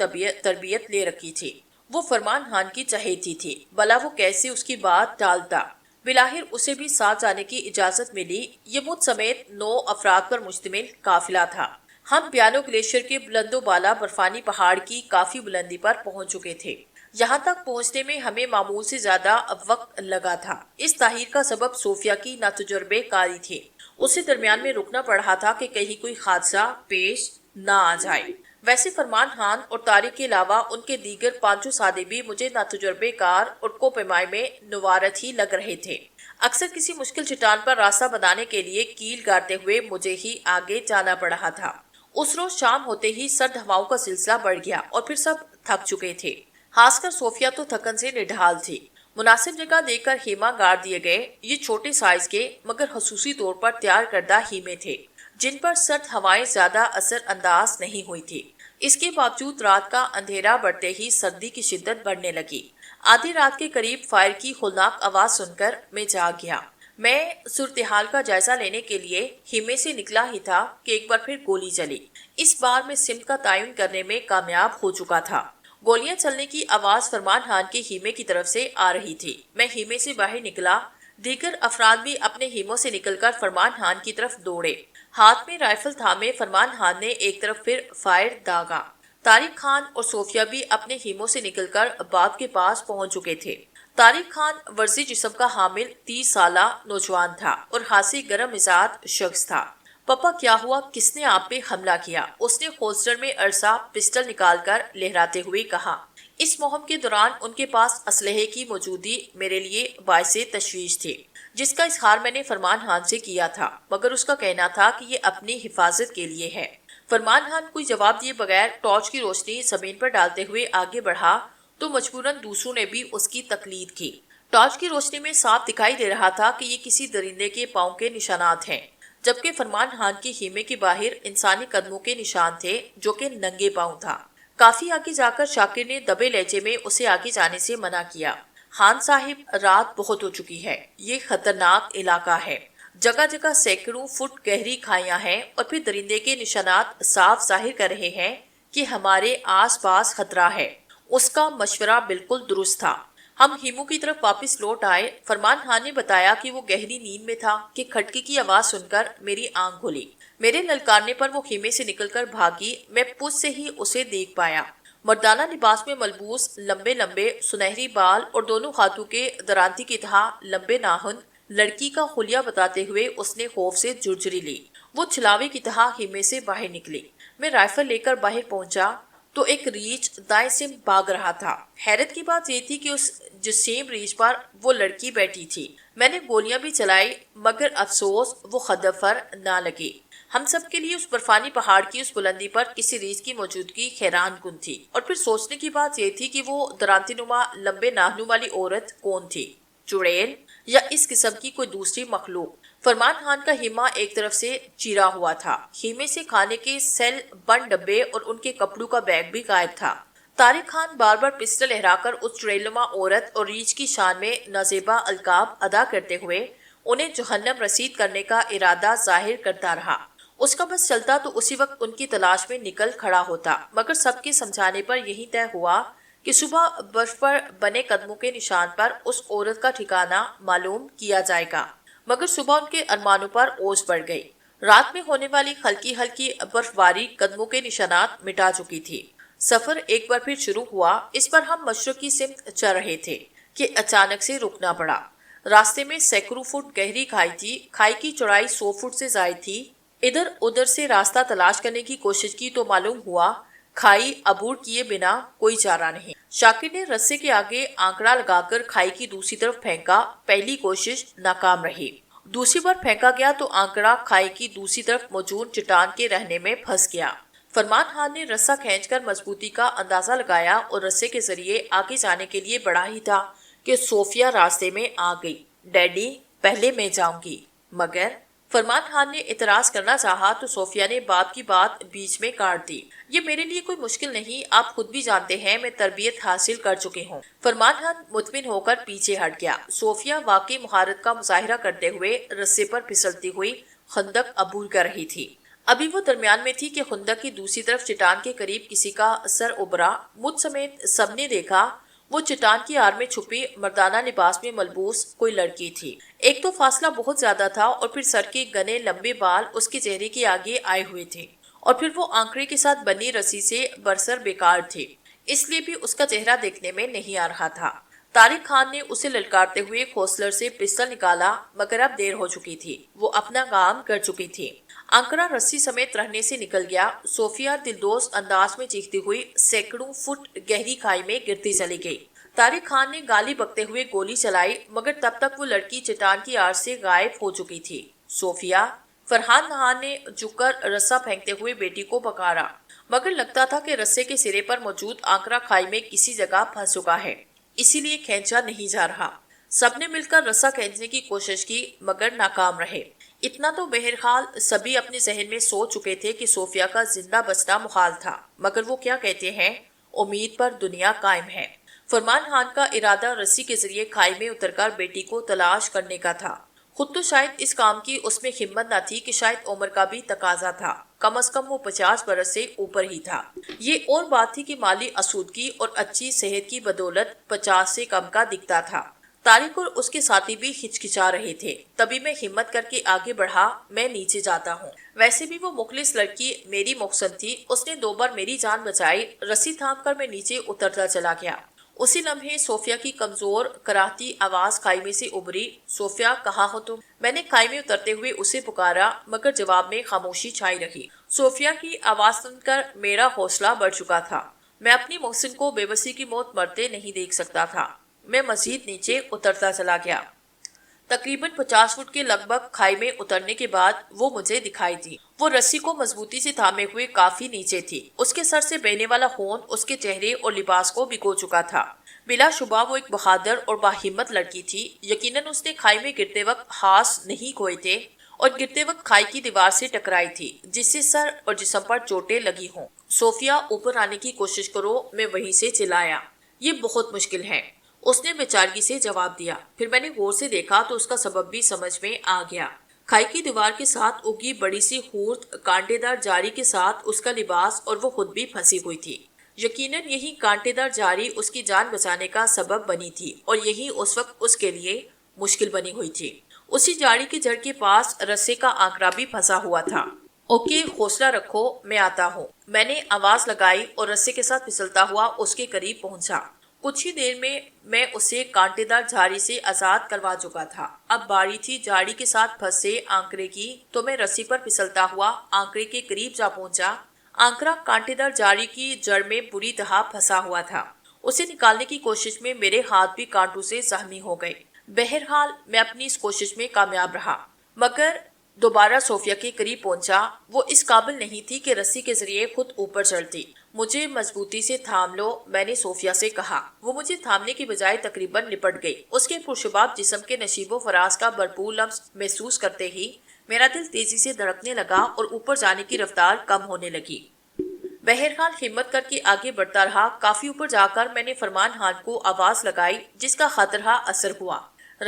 تربیت لے رکھی تھی۔ وہ فرمان خان کی چہیتی تھی، بھلا وہ کیسے اس کی بات ٹالتا۔ بلاخر اسے بھی ساتھ جانے کی اجازت ملی۔ یہ مجھ سمیت 9 افراد پر مشتمل قافلہ تھا۔ ہم بیانو گلیشیر کے بلند و بالا برفانی پہاڑ کی کافی بلندی پر پہنچ چکے تھے۔ یہاں تک پہنچنے میں ہمیں معمول سے زیادہ وقت لگا تھا۔ اس تاخیر کا سبب صوفیہ کی ناتجربے کاری تھی۔ اسے درمیان میں رکنا پڑ رہا تھا کہ کہیں کوئی حادثہ پیش نہ آ جائے۔ ویسے فرمان خان اور طارق کے علاوہ ان کے دیگر 5 ساتھی بھی مجھے ناتجربے کار اور کوہ پیمائی میں نوارت ہی لگ رہے تھے۔ اکثر کسی مشکل چٹان پر راستہ بنانے کے لیے کیل گاڑتے ہوئے مجھے ہی آگے جانا پڑ رہا تھا۔ اس روز شام ہوتے ہی سرد ہواؤں کا سلسلہ بڑھ گیا اور پھر سب تھک چکے تھے، خاص کر صوفیہ تو تھکن سے نڈھال تھی۔ مناسب جگہ دیکھ کر خیمہ گاڑ دیے گئے۔ یہ چھوٹے سائز کے مگر خصوصی طور پر تیار کردہ خیمے تھے، جن پر سرد ہوائیں زیادہ اثر انداز نہیں ہوئی تھی۔ اس کے باوجود رات کا اندھیرا بڑھتے ہی سردی کی شدت بڑھنے لگی۔ آدھی رات کے قریب فائر کی ہولناک آواز سن کر میں جاگ گیا۔ میں صورتحال کا جائزہ لینے کے لیے خیمے سے نکلا ہی تھا کہ ایک بار پھر گولی چلی۔ اس بار میں سمت کا تعین کرنے میں کامیاب ہو چکا تھا۔ گولیاں چلنے کی آواز فرمان خان کے خیمے کی طرف سے آ رہی تھی۔ میں خیمے سے باہر نکلا، دیگر افراد بھی اپنے خیموں سے نکل کر فرمان خان کی طرف دوڑے۔ ہاتھ میں رائفل تھامے فرمان خان نے ایک طرف پھر فائر داغا۔ طارق خان اور صوفیہ بھی اپنے خیموں سے نکل کر باپ کے پاس پہنچ چکے تھے۔ طارق خان ورزی جسم کا حامل 30 سالہ نوجوان تھا اور خاصی گرم مزاج شخص تھا۔ پپا، کیا ہوا؟ کس نے آپ پہ حملہ کیا؟ اس نے ہولسٹر میں عرصہ پسٹل نکال کر لہراتے ہوئے کہا۔ اس مہم کے دوران ان کے پاس اسلحے کی موجودگی میرے لیے باعث تشویش تھی، جس کا اظہار میں نے فرمان خان سے کیا تھا، مگر اس کا کہنا تھا کہ یہ اپنی حفاظت کے لیے ہے۔ فرمان خان کوئی جواب دیے بغیر ٹارچ کی روشنی زمین پر ڈالتے ہوئے آگے بڑھا تو مجبوراً دوسروں نے بھی اس کی تقلید کی۔ ٹارچ کی روشنی میں صاف دکھائی دے رہا تھا کہ یہ کسی درندے کے پاؤں کے نشانات ہیں، جبکہ فرمان خان کے خیمے کے باہر انسانی قدموں کے نشان تھے جو کہ ننگے پاؤں تھا۔ کافی آگے جا کر شاکر نے دبے لہجے میں اسے آگے جانے سے منع کیا۔ خان صاحب، رات بہت ہو چکی ہے، یہ خطرناک علاقہ ہے۔ جگہ جگہ سینکڑوں فٹ گہری کھائیاں ہیں اور پھر درندے کے نشانات صاف ظاہر کر رہے ہیں کہ ہمارے آس پاس خطرہ ہے۔ اس کا مشورہ بالکل درست تھا۔ ہم ہیمو کی طرف واپس لوٹ آئے۔ فرمان خان نے بتایا کہ وہ گہری نیند میں تھا کہ کھٹکی کی آواز سن کر میری آنکھ کھلی۔ میرے للکارنے پر وہ خیمے سے نکل کر بھاگی۔ میں پس سے ہی اسے دیکھ پایا۔ مردانہ لباس میں ملبوس، لمبے لمبے سنہری بال اور دونوں ہاتھوں کے درانتی کی طرح لمبے ناخن، لڑکی کا حلیہ بتاتے ہوئے اس نے خوف سے جھرجھری لی۔ وہ چھلاوے کی طرح خیمے سے باہر نکلی۔ میں رائفل لے کر باہر پہنچا تو ایک ریچھ دائیں سے بھاگ رہا تھا۔ حیرت کی بات یہ تھی کہ اس جسیم ریچھ پر وہ لڑکی بیٹھی تھی۔ میں نے گولیاں بھی چلائی مگر افسوس وہ ہدف پر نہ لگی۔ ہم سب کے لیے اس برفانی پہاڑ کی اس بلندی پر کسی ریچھ کی موجودگی حیران کن تھی، اور پھر سوچنے کی بات یہ تھی کہ وہ درانتی نما لمبے ناخنوں والی عورت کون تھی؟ چڑیل یا اس قسم کی کوئی دوسری مخلوق؟ فرمان خان کا خیمہ ایک طرف سے چیرا ہوا تھا۔ خیمے سے کھانے کے سیل بند ڈبے اور ان کے کپڑوں کا بیگ بھی غائب تھا۔ طارق خان بار بار پسٹل لہرا کر اس چڑیل نما عورت اور ریچھ کی شان میں نازیبا القاب ادا کرتے ہوئے انہیں جہنم رسید کرنے کا ارادہ ظاہر کرتا رہا۔ اس کا بس چلتا تو اسی وقت ان کی تلاش میں نکل کھڑا ہوتا، مگر سب کے سمجھانے پر یہی طے ہوا کہ صبح برف پر بنے قدموں کے نشان پر اس عورت کا ٹھکانہ معلوم کیا جائے گا۔ مگر صبح ان کے ارمانوں پر اوس پڑ گئی۔ رات میں ہونے والی ہلکی ہلکی برفباری قدموں کے نشانات مٹا چکی تھی۔ سفر ایک بار پھر شروع ہوا۔ اس پر ہم مشرق کی سمت چل رہے تھے کہ اچانک سے رکنا پڑا۔ راستے میں سینکڑوں فٹ گہری کھائی تھی۔ کھائی کی چوڑائی 100 فٹ سے زائد تھی۔ ادھر ادھر سے راستہ تلاش کرنے کی کوشش کی تو معلوم ہوا کھائی عبور کیے بنا کوئی چارہ نہیں۔ شاکر نے رسے کے آگے آنکڑا لگا کر کھائی کی دوسری طرف پھینکا۔ پہلی کوشش ناکام رہی۔ دوسری بار پھینکا گیا تو آنکڑا کھائی کی دوسری طرف موجود چٹان کے رہنے میں پھنس گیا۔ فرمان خان نے رسا کھینچ کر مضبوطی کا اندازہ لگایا اور رسے کے ذریعے آگے جانے کے لیے بڑھا ہی تھا کہ صوفیہ راستے میں آ گئی۔ ڈیڈی، پہلے میں جاؤں گی۔ مگر فرمان خان نے اعتراض کرنا چاہا تو صوفیہ نے باپ کی بات بیچ میں کاٹ دی۔ یہ میرے لیے کوئی مشکل نہیں، آپ خود بھی جانتے ہیں میں تربیت حاصل کر چکی ہوں۔ فرمان خان مطمئن ہو کر پیچھے ہٹ گیا۔ صوفیہ واقعی مہارت کا مظاہرہ کرتے ہوئے رسے پر پھسلتی ہوئی خندق عبور کر رہی تھی۔ ابھی وہ درمیان میں تھی کہ خندق کی دوسری طرف چٹان کے قریب کسی کا سر ابھرا۔ مجھ سمیت سب نے دیکھا وہ چٹان کی آڑ میں چھپی مردانہ لباس میں ملبوس کوئی لڑکی تھی۔ ایک تو فاصلہ بہت زیادہ تھا اور پھر سر کے گھنے لمبے بال اس کے چہرے کے آگے آئے ہوئے تھے، اور پھر وہ آنکڑے کے ساتھ بنی رسی سے برسر بیکار تھے، اس لیے بھی اس کا چہرہ دیکھنے میں نہیں آ رہا تھا۔ طارق خان نے اسے للکارتے ہوئے کھوسلر سے پسٹل نکالا، مگر اب دیر ہو چکی تھی، وہ اپنا کام کر چکی تھی۔ آنکڑا رسی سمیت رہنے سے نکل گیا۔ صوفیہ دلدوز انداز میں چیختی ہوئی سینکڑوں فٹ گہری کھائی میں گرتی چلی گئی۔ طارق خان نے گالی بکتے ہوئے گولی چلائی، مگر تب تک وہ لڑکی چٹان کی آڑ سے غائب ہو چکی تھی۔ صوفیہ، فرحان خان نے جھک کر رسا پھینکتے ہوئے بیٹی کو پکارا، مگر لگتا تھا کہ رسے کے سرے پر موجود آنکڑا کھائی میں کسی جگہ پھنس چکا ہے، اسی لیے کھینچا نہیں جا رہا۔ سب نے مل کر رسا کھینچنے کی کوشش کی مگر ناکام رہے۔ اتنا تو بہرحال سبھی اپنے ذہن میں سوچ چکے تھے کہ صوفیہ کا زندہ بچنا محال تھا، مگر وہ کیا کہتے ہیں، امید پر دنیا قائم ہے۔ فرمان خان کا ارادہ رسی کے ذریعے کھائی میں اتر کر بیٹی کو تلاش کرنے کا تھا۔ خود تو شاید اس کام کی اس میں ہمت نہ تھی کہ شاید عمر کا بھی تقاضا تھا، کم از کم وہ 50 برس سے اوپر ہی تھا۔ یہ اور بات تھی کہ مالی آسودگی اور اچھی صحت کی بدولت 50 سے کم کا دکھتا تھا۔ طارق اور اس کے ساتھی بھی ہچکچا رہے تھے۔ تبھی میں ہمت کر کے آگے بڑھا، میں نیچے جاتا ہوں۔ ویسے بھی وہ مخلص لڑکی میری محسن تھی، اس نے 2 بار میری جان بچائی۔ رسی تھام کر میں نیچے اترتا چلا گیا۔ اسی لمحے صوفیہ کی کمزور کراہتی آواز کھائی میں سے ابھری، صوفیہ کہاں ہو تم؟ میں نے کھائی میں اترتے ہوئے اسے پکارا، مگر جواب میں خاموشی چھائی رہی۔ صوفیہ کی آواز سن کر میرا حوصلہ بڑھ چکا تھا۔ میں اپنی محسن کو بے بسی کی موت مرتے نہیں دیکھ سکتا تھا۔ میں مزید نیچے اترتا چلا گیا۔ تقریباً 50 فٹ کے لگ بھگ کھائی میں اترنے کے بعد وہ مجھے دکھائی دی۔ وہ رسی کو مضبوطی سے تھامے ہوئے کافی نیچے تھی۔ اس کے سر سے بہنے والا خون اس کے چہرے اور لباس کو بھگو چکا تھا۔ بلا شبہ وہ ایک بہادر اور باہمت لڑکی تھی۔ یقیناً اس نے کھائی میں گرتے وقت ہاتھ نہیں کھوئے تھے اور گرتے وقت کھائی کی دیوار سے ٹکرائی تھی جس سے سر اور جسم پر چوٹیں لگی ہوں۔ صوفیہ، اوپر آنے کی کوشش کرو، میں وہیں سے چلایا۔ یہ بہت مشکل ہے، اس نے بے چارگی سے جواب دیا۔ پھر میں نے غور سے دیکھا تو اس کا سبب بھی سمجھ میں آ گیا۔ کھائی کی دیوار کے ساتھ اگی بڑی سی خورد کانٹے دار جھاڑی کے ساتھ اس کا لباس اور وہ خود بھی پھنسی ہوئی تھی۔ یقیناً یہی کانٹے دار جھاڑی اس کی جان بچانے کا سبب بنی تھی اور یہی اس وقت اس کے لیے مشکل بنی ہوئی تھی۔ اسی جھاڑی کی جڑ کے پاس رسے کا آنکڑا بھی پھنسا ہوا تھا۔ اوکے، حوصلہ رکھو، میں آتا ہوں، میں نے آواز لگائی اور رسے کے ساتھ پھسلتا ہوا اس کے قریب پہنچا۔ کچھ ہی دیر میں اسے کانٹے دار جھاڑی سے آزاد کروا چکا تھا۔ اب باری تھی جھاڑی کے ساتھ پھنسے آنکڑے کی، تو میں رسی پر پھسلتا ہوا آنکڑے کے قریب جا پہنچا۔ آنکڑا کانٹے دار جھاڑی کی جڑ میں بری طرح پھنسا ہوا تھا۔ اسے نکالنے کی کوشش میں میرے ہاتھ بھی کانٹوں سے زخمی ہو گئے۔ بہرحال میں اپنی اس کوشش میں کامیاب رہا، مگر دوبارہ صوفیہ کے قریب پہنچا۔ وہ اس قابل نہیں تھی کہ رسی کے ذریعے خود اوپر چڑھتی۔ مجھے مضبوطی سے تھام لو، میں نے صوفیہ سے کہا۔ وہ مجھے تھامنے کی بجائے تقریباً لپٹ گئی۔ اس کے پرشباب جسم کے نشیب و فراز کا بھرپور لمس محسوس کرتے ہی میرا دل تیزی سے دھڑکنے لگا اور اوپر جانے کی رفتار کم ہونے لگی۔ بہرحال ہمت کر کے آگے بڑھتا رہا۔ کافی اوپر جا کر میں نے فرمان خان کو آواز لگائی، جس کا خطرہ اثر ہوا۔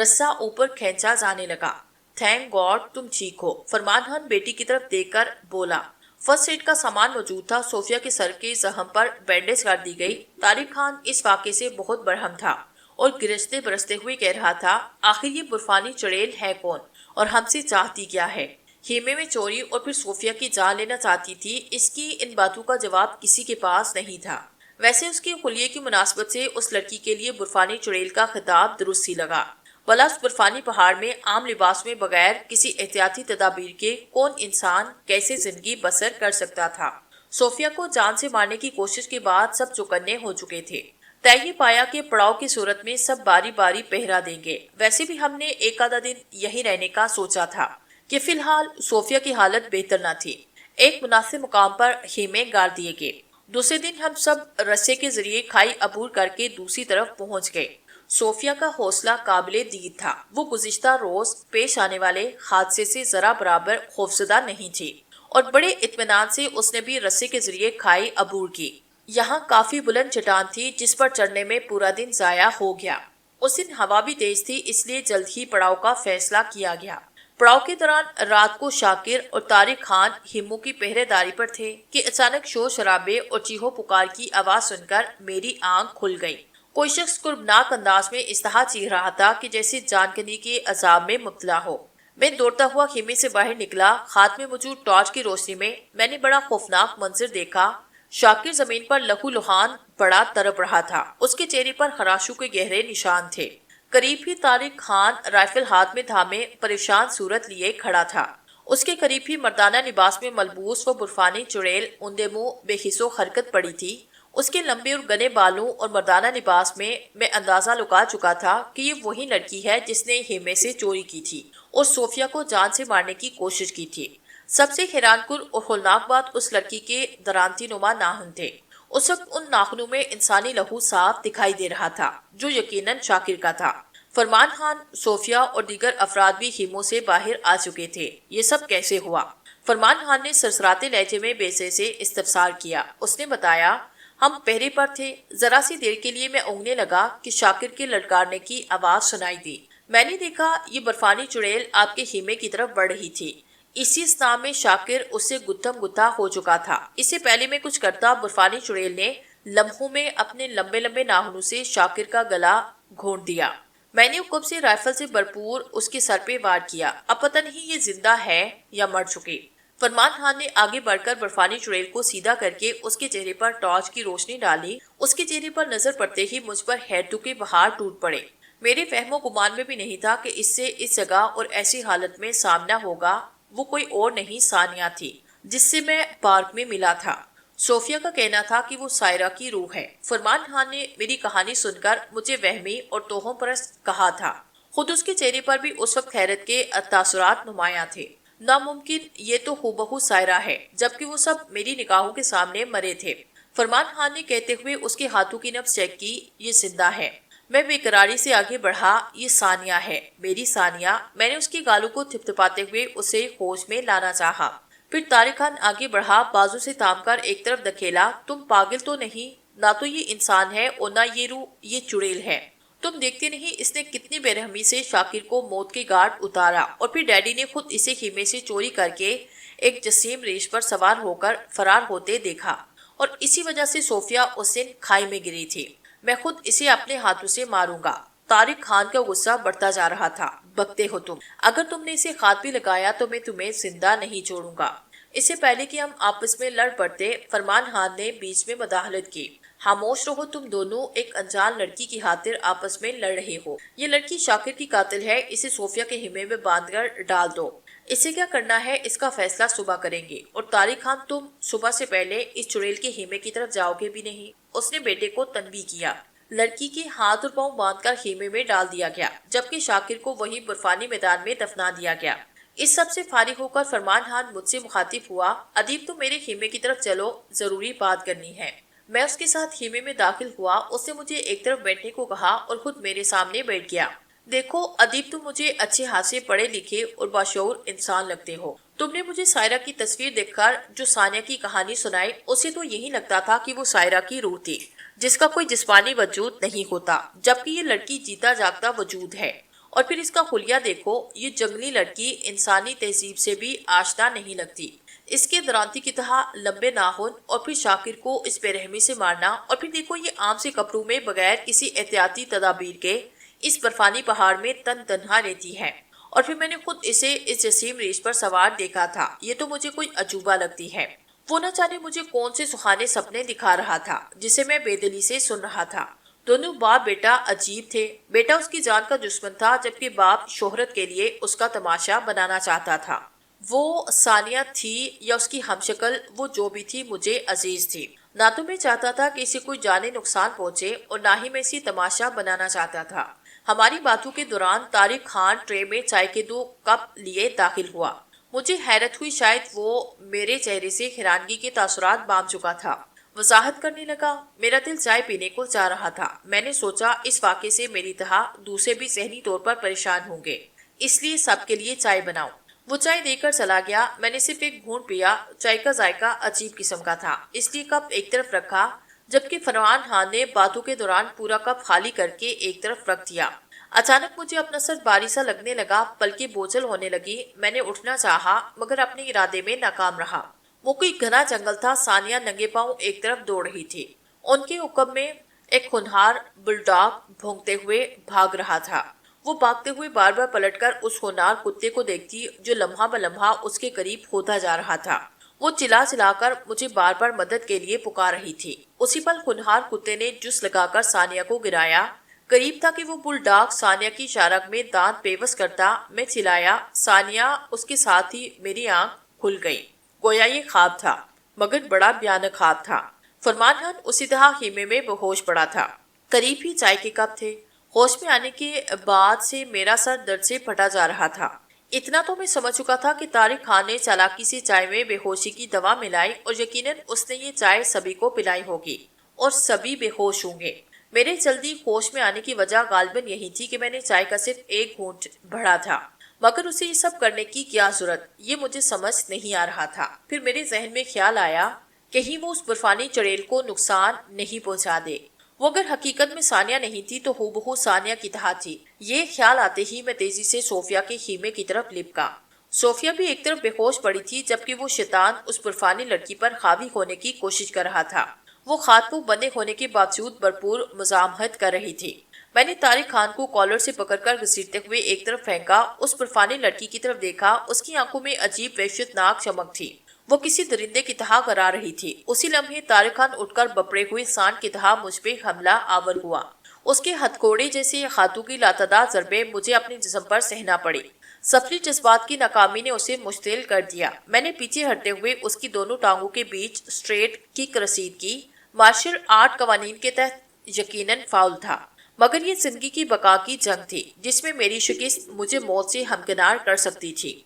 رسا اوپر کھینچا جانے لگا۔ تھینک گاڈ تم ٹھیک ہو، فرمان خان بیٹی کی طرف دیکھ کر بولا۔ فرسٹ ایڈ کا سامان موجود تھا۔ صوفیہ کے سر کے زخم پر بینڈیج کر دی گئی۔ طارق خان اس واقعے سے بہت برہم تھا اور گرجتے برستے ہوئے کہہ رہا تھا، آخر یہ برفانی چڑیل ہے کون اور ہم سے چاہتی کیا ہے؟ خیمے میں چوری اور پھر صوفیہ کی جان لینا چاہتی تھی۔ اس کی ان باتوں کا جواب کسی کے پاس نہیں تھا۔ ویسے اس کے خلیے کی مناسبت سے اس لڑکی کے لیے برفانی چڑیل کا خطاب درست ہی لگا۔ بلا اس برفانی پہاڑ میں عام لباس میں بغیر کسی احتیاطی تدابیر کے کون انسان کیسے زندگی بسر کر سکتا تھا؟ صوفیہ کو جان سے مارنے کی کوشش کے بعد سب چوکنے ہو چکے تھے۔ طے یہ پایا کہ پڑاؤ کی صورت میں سب باری باری پہرا دیں گے۔ ویسے بھی ہم نے ایک آدھا دن یہی رہنے کا سوچا تھا کہ فی الحال صوفیہ کی حالت بہتر نہ تھی۔ ایک مناسب مقام پر خیمے گاڑ دیے گئے۔ دوسرے دن ہم سب رسے کے ذریعے کھائی عبور کر کے دوسری طرف پہنچ گئے۔ صوفیہ کا حوصلہ قابل دید تھا۔ وہ گزشتہ روز پیش آنے والے حادثے سے ذرا برابر خوفزدہ نہیں تھی اور بڑے اطمینان سے اس نے بھی رسے کے ذریعے کھائی عبور کی۔ یہاں کافی بلند چٹان تھی جس پر چڑھنے میں پورا دن ضائع ہو گیا۔ اس دن ہوا بھی تیز تھی، اس لیے جلد ہی پڑاؤ کا فیصلہ کیا گیا۔ پڑاؤ کے دوران رات کو شاکر اور طارق خان ہموں کی پہرے داری پر تھے کہ اچانک شور شرابے اور چیخو پکار کی آواز سن کر میری آنکھ کھل گئی۔ کوئی شخص کربناک انداز میں اس طرح چیخ رہا تھا کہ جیسے جان کنی کے عذاب میں مبتلا ہو۔ میں دوڑتا ہوا خیمے سے باہر نکلا۔ ہاتھ میں موجود ٹارچ کی روشنی میں نے بڑا خوفناک منظر دیکھا۔ شاکر زمین پر لہو لہان پڑا تڑپ رہا تھا۔ اس کے چہرے پر خراشوں کے گہرے نشان تھے۔ قریب ہی طارق خان رائفل ہاتھ میں تھامے پریشان صورت لیے کھڑا تھا۔ اس کے قریب ہی مردانہ لباس میں ملبوس وہ برفانی چڑیل اوندے منہ بے حس و حرکت پڑی تھی۔ اس کے لمبے اور گھنے بالوں اور مردانہ لباس میں اندازہ لگا چکا تھا کہ یہ وہی لڑکی ہے جس نے خیمے سے چوری کی تھی اور صوفیہ کو جان سے مارنے کی کوشش کی تھی۔ سب سے حیران کن اور ہولناک بات اس لڑکی کے درانتی نما ناخن تھے۔ اس وقت ان ناخنوں میں انسانی لہو صاف دکھائی دے رہا تھا، جو یقیناً شاکر کا تھا۔ فرمان خان، صوفیہ اور دیگر افراد بھی خیموں سے باہر آ چکے تھے۔ یہ سب کیسے ہوا؟ فرمان خان نے سرسراتے لہجے میں بیسے سے استفسار کیا۔ اس نے بتایا، ہم پہرے پر تھے۔ ذرا سی دیر کے لیے میں اونگنے لگا کہ شاکر کے للکارنے کی آواز سنائی دی۔ میں نے دیکھا یہ برفانی چڑیل آپ کے خیمے کی طرف بڑھ رہی تھی۔ اسی اسنا میں شاکر اس سے گتھم گتھا ہو چکا تھا۔ اس سے پہلے میں کچھ کرتا، برفانی چڑیل نے لمحوں میں اپنے لمبے لمبے ناخنوں سے شاکر کا گلا گھونٹ دیا۔ میں نے عقب سے رائفل سے بھرپور اس کے سر پہ وار کیا۔ اب پتہ نہیں یہ زندہ ہے یا مر چکی۔ فرمان خان نے آگے بڑھ کر برفانی چڑیل کو سیدھا کر کے اس کے چہرے پر ٹارچ کی روشنی ڈالی۔ اس کے چہرے پر نظر پڑتے ہی مجھ پر حیرتوں کے بہار ٹوٹ پڑے۔ میرے فہم و گمان میں بھی نہیں تھا کہ اس سے اس جگہ اور ایسی حالت میں سامنا ہوگا۔ وہ کوئی اور نہیں، ثانیہ تھی، جس سے میں پارک میں ملا تھا۔ صوفیہ کا کہنا تھا کہ وہ سائرہ کی روح ہے۔ فرمان خان نے میری کہانی سن کر مجھے وہمی اور توہم پرست کہا تھا۔ خود اس کے چہرے پر بھی اس وقت حیرت کے تاثرات نمایاں تھے۔ ناممکن، یہ تو ہو سائرہ ہے، جبکہ وہ سب میری نگاہوں کے سامنے مرے تھے۔ فرمان خان نے کہتے ہوئے اس کے ہاتھوں کی نبض چیک کی۔ یہ زندہ ہے۔ میں بے قراری سے آگے بڑھا۔ یہ ثانیہ ہے، میری ثانیہ۔ میں نے اس کے گالوں کو تھپتھپاتے ہوئے اسے ہوش میں لانا چاہا۔ پھر طارق خان آگے بڑھا، بازو سے تھام کر ایک طرف دھکیلا۔ تم پاگل تو نہیں؟ نہ تو یہ انسان ہے اور نہ یہ روح، یہ چڑیل ہے۔ تم دیکھتے نہیں اس نے کتنی بے رحمی سے شاکر کو موت کے گھاٹ اتارا، اور پھر ڈیڈی نے خود اسے خیمے سے چوری کر کے ایک جسیم ریچھ پر سوار ہو کر فرار ہوتے دیکھا، اور اسی وجہ سے صوفیہ اس دن کھائی میں گری تھی۔ میں خود اسے اپنے ہاتھوں سے ماروں گا۔ طارق خان کا غصہ بڑھتا جا رہا تھا۔ بکتے ہو تم، اگر تم نے اسے ہاتھ بھی لگایا تو میں تمہیں زندہ نہیں چھوڑوں گا۔ اس سے پہلے کہ ہم آپس میں لڑ پڑتے، فرمان خان نے بیچ میں مداخلت کی۔ خاموش رہو، تم دونوں ایک انجان لڑکی کی خاطر آپس میں لڑ رہے ہو۔ یہ لڑکی شاکر کی قاتل ہے، اسے صوفیہ کے خیمے میں باندھ کر ڈال دو۔ اسے کیا کرنا ہے اس کا فیصلہ صبح کریں گے، اور طارق خان تم صبح سے پہلے اس چڑیل کے خیمے کی طرف جاؤ گے بھی نہیں۔ اس نے بیٹے کو تنبیہ کیا۔ لڑکی کے ہاتھ اور پاؤں باندھ کر خیمے میں ڈال دیا گیا، جبکہ شاکر کو وہی برفانی میدان میں دفنا دیا گیا۔ اس سب سے فارغ ہو کر فرمان خان مجھ سے مخاطب ہوا، ادیب تم میرے خیمے کی طرف چلو، ضروری بات کرنی ہے۔ میں اس کے ساتھ خیمے میں داخل ہوا۔ اس نے مجھے ایک طرف بیٹھنے کو کہا اور خود میرے سامنے بیٹھ گیا۔ دیکھو ادیب، تم مجھے اچھے خاصے پڑھے لکھے اور باشعور انسان لگتے ہو۔ تم نے مجھے سائرہ کی تصویر دیکھ کر جو ثانیہ کی کہانی سنائی، اسے تو یہی لگتا تھا کہ وہ سائرہ کی روح تھی، جس کا کوئی جسمانی وجود نہیں ہوتا، جبکہ یہ لڑکی جیتا جاگتا وجود ہے۔ اور پھر اس کا خلیہ دیکھو، یہ جنگلی لڑکی انسانی تہذیب سے بھی آشنا نہیں لگتی۔ اس کے درانتی کی طرح لمبے ناخن، اور پھر شاکر کو اس بے رحمی سے مارنا، اور پھر دیکھو یہ آم سے کپڑوں میں بغیر کسی احتیاطی تدابیر کے اس برفانی پہاڑ میں تنہا رہتی ہے۔ اور پھر میں نے خود اسے اس جسیم ریچھ پر سوار دیکھا تھا۔ یہ تو مجھے کوئی عجوبہ لگتی ہے۔ وہ نہ جانے مجھے کون سے سہانے سپنے دکھا رہا تھا، جسے میں بے دلی سے سن رہا تھا۔ دونوں باپ بیٹا عجیب تھے۔ بیٹا اس کی جان کا دشمن تھا، جبکہ باپ شہرت کے لیے اس کا تماشا بنانا چاہتا تھا۔ وہ ثانیہ تھی یا اس کی ہمشکل، وہ جو بھی تھی مجھے عزیز تھی۔ نہ تو میں چاہتا تھا کہ اسے کوئی جانے نقصان پہنچے، اور نہ ہی میں اسے تماشا بنانا چاہتا تھا۔ ہماری باتوں کے دوران طارق خان ٹرے میں چائے کے 2 کپ لیے داخل ہوا۔ مجھے حیرت ہوئی، شاید وہ میرے چہرے سے حیرانگی کے تاثرات باندھ چکا تھا۔ وضاحت کرنے لگا، میرا دل چائے پینے کو چاہ رہا تھا۔ میں نے سوچا اس واقعے سے میری طرح دوسرے بھی ذہنی طور پر پریشان ہوں گے، اس لیے سب کے لیے چائے بناؤں۔ وہ چائے دے کر چلا گیا۔ میں نے صرف ایک گھونٹ پیا۔ چائے کا ذائقہ عجیب قسم کا تھا، اس لیے کپ ایک طرف رکھا، جبکہ فرمان خان نے باتوں کے دوران پورا کپ خالی کر کے ایک طرف رکھ دیا۔ اچانک مجھے اپنا سر بھاری سا لگنے لگا، پلکیں بوجھل ہونے لگی۔ میں نے اٹھنا چاہا، مگر اپنے ارادے میں ناکام رہا۔ وہ کوئی گھنا جنگل تھا۔ ثانیہ ننگے پاؤں ایک طرف دوڑ رہی تھی۔ ان کے حکم میں ایک ہونہار بلڈاگ بھونکتے ہوئے بھاگ رہا تھا۔ وہ بھاگتے ہوئے بار بار پلٹ کر اس ہونہار کتے کو دیکھتی، جو لمحہ بلمحہ اس کے قریب ہوتا جا رہا تھا۔ وہ چلا چلا کر مجھے بار بار مدد کے لیے پکار رہی تھی۔ اسی پل ہونہار کتے نے جس لگا کر ثانیہ کو گرایا۔ قریب تھا کہ وہ بلڈاگ ثانیہ کی شارک میں دانت پیوست کرتا۔ میں چلایا، ثانیہ، اس کے ساتھ ہی میری آنکھ کھل گئی۔ گویا یہ خواب تھا، مگر بڑا بھیانک خواب تھا۔ فرمان خان اسی طرح خیمے میں بے ہوش پڑا تھا۔ قریب ہی چائے کے کپ تھے۔ ہوش میں آنے کے بعد سے میرا سر درد سے پھٹا جا رہا تھا۔ اتنا تو میں سمجھ چکا تھا کہ طارق خان نے چالاکی سے چائے میں بے ہوشی کی دوا ملائی، اور یقیناً اس نے یہ چائے سبھی کو پلائی ہوگی، اور سبھی بے ہوش ہوں گے۔ میرے جلدی ہوش میں آنے کی وجہ غالباً یہی تھی کہ میں نے چائے کا صرف ایک گھونٹ بھرا تھا، مگر اسے یہ سب کرنے کی کیا ضرورت، یہ مجھے سمجھ نہیں آ رہا تھا۔ پھر میرے ذہن میں خیال آیا، کہیں وہ اس برفانی چڑیل کو نقصان نہیں پہنچا دے۔ وہ اگر حقیقت میں ثانیہ نہیں تھی تو ہو بہو ثانیہ کی طرح تھی۔ یہ خیال آتے ہی میں تیزی سے صوفیہ کے خیمے کی طرف لپکا۔ صوفیہ بھی ایک طرف بے ہوش پڑی تھی، جبکہ وہ شیطان اس برفانی لڑکی پر حاوی ہونے کی کوشش کر رہا تھا۔ وہ خاتمہ بندے ہونے کے باوجود بھرپور مزاحمت کر رہی تھی۔ میں نے طارق خان کو کالر سے پکڑ کر گھسیٹتے ہوئے ایک طرف پھینکا، اس برفانی لڑکی کی طرف دیکھا۔ اس کی آنکھوں میں عجیب وحشت ناک چمک تھی، وہ کسی درندے کی طرح گرا رہی تھی۔ اسی لمحے طارق خان اٹھ کر بپرے ہوئے سانڈ کی طرح مجھ پہ حملہ آور ہوا۔ اس کے ہتھکوڑے جیسے ہاتھوں کی لاتعداد ضربیں مجھے اپنے جسم پر سہنا پڑی۔ سفری جذبات کی ناکامی نے اسے مشتعل کر دیا۔ میں نے پیچھے ہٹتے ہوئے اس کی دونوں ٹانگوں کے بیچ اسٹریٹ کک رسید کی۔ مارشل آرٹ قوانین کے تحت یقیناً فاؤل تھا، مگر یہ زندگی کی بقا کی جنگ تھی، جس میں میری شکست مجھے موت سے ہمکنار کر سکتی تھی۔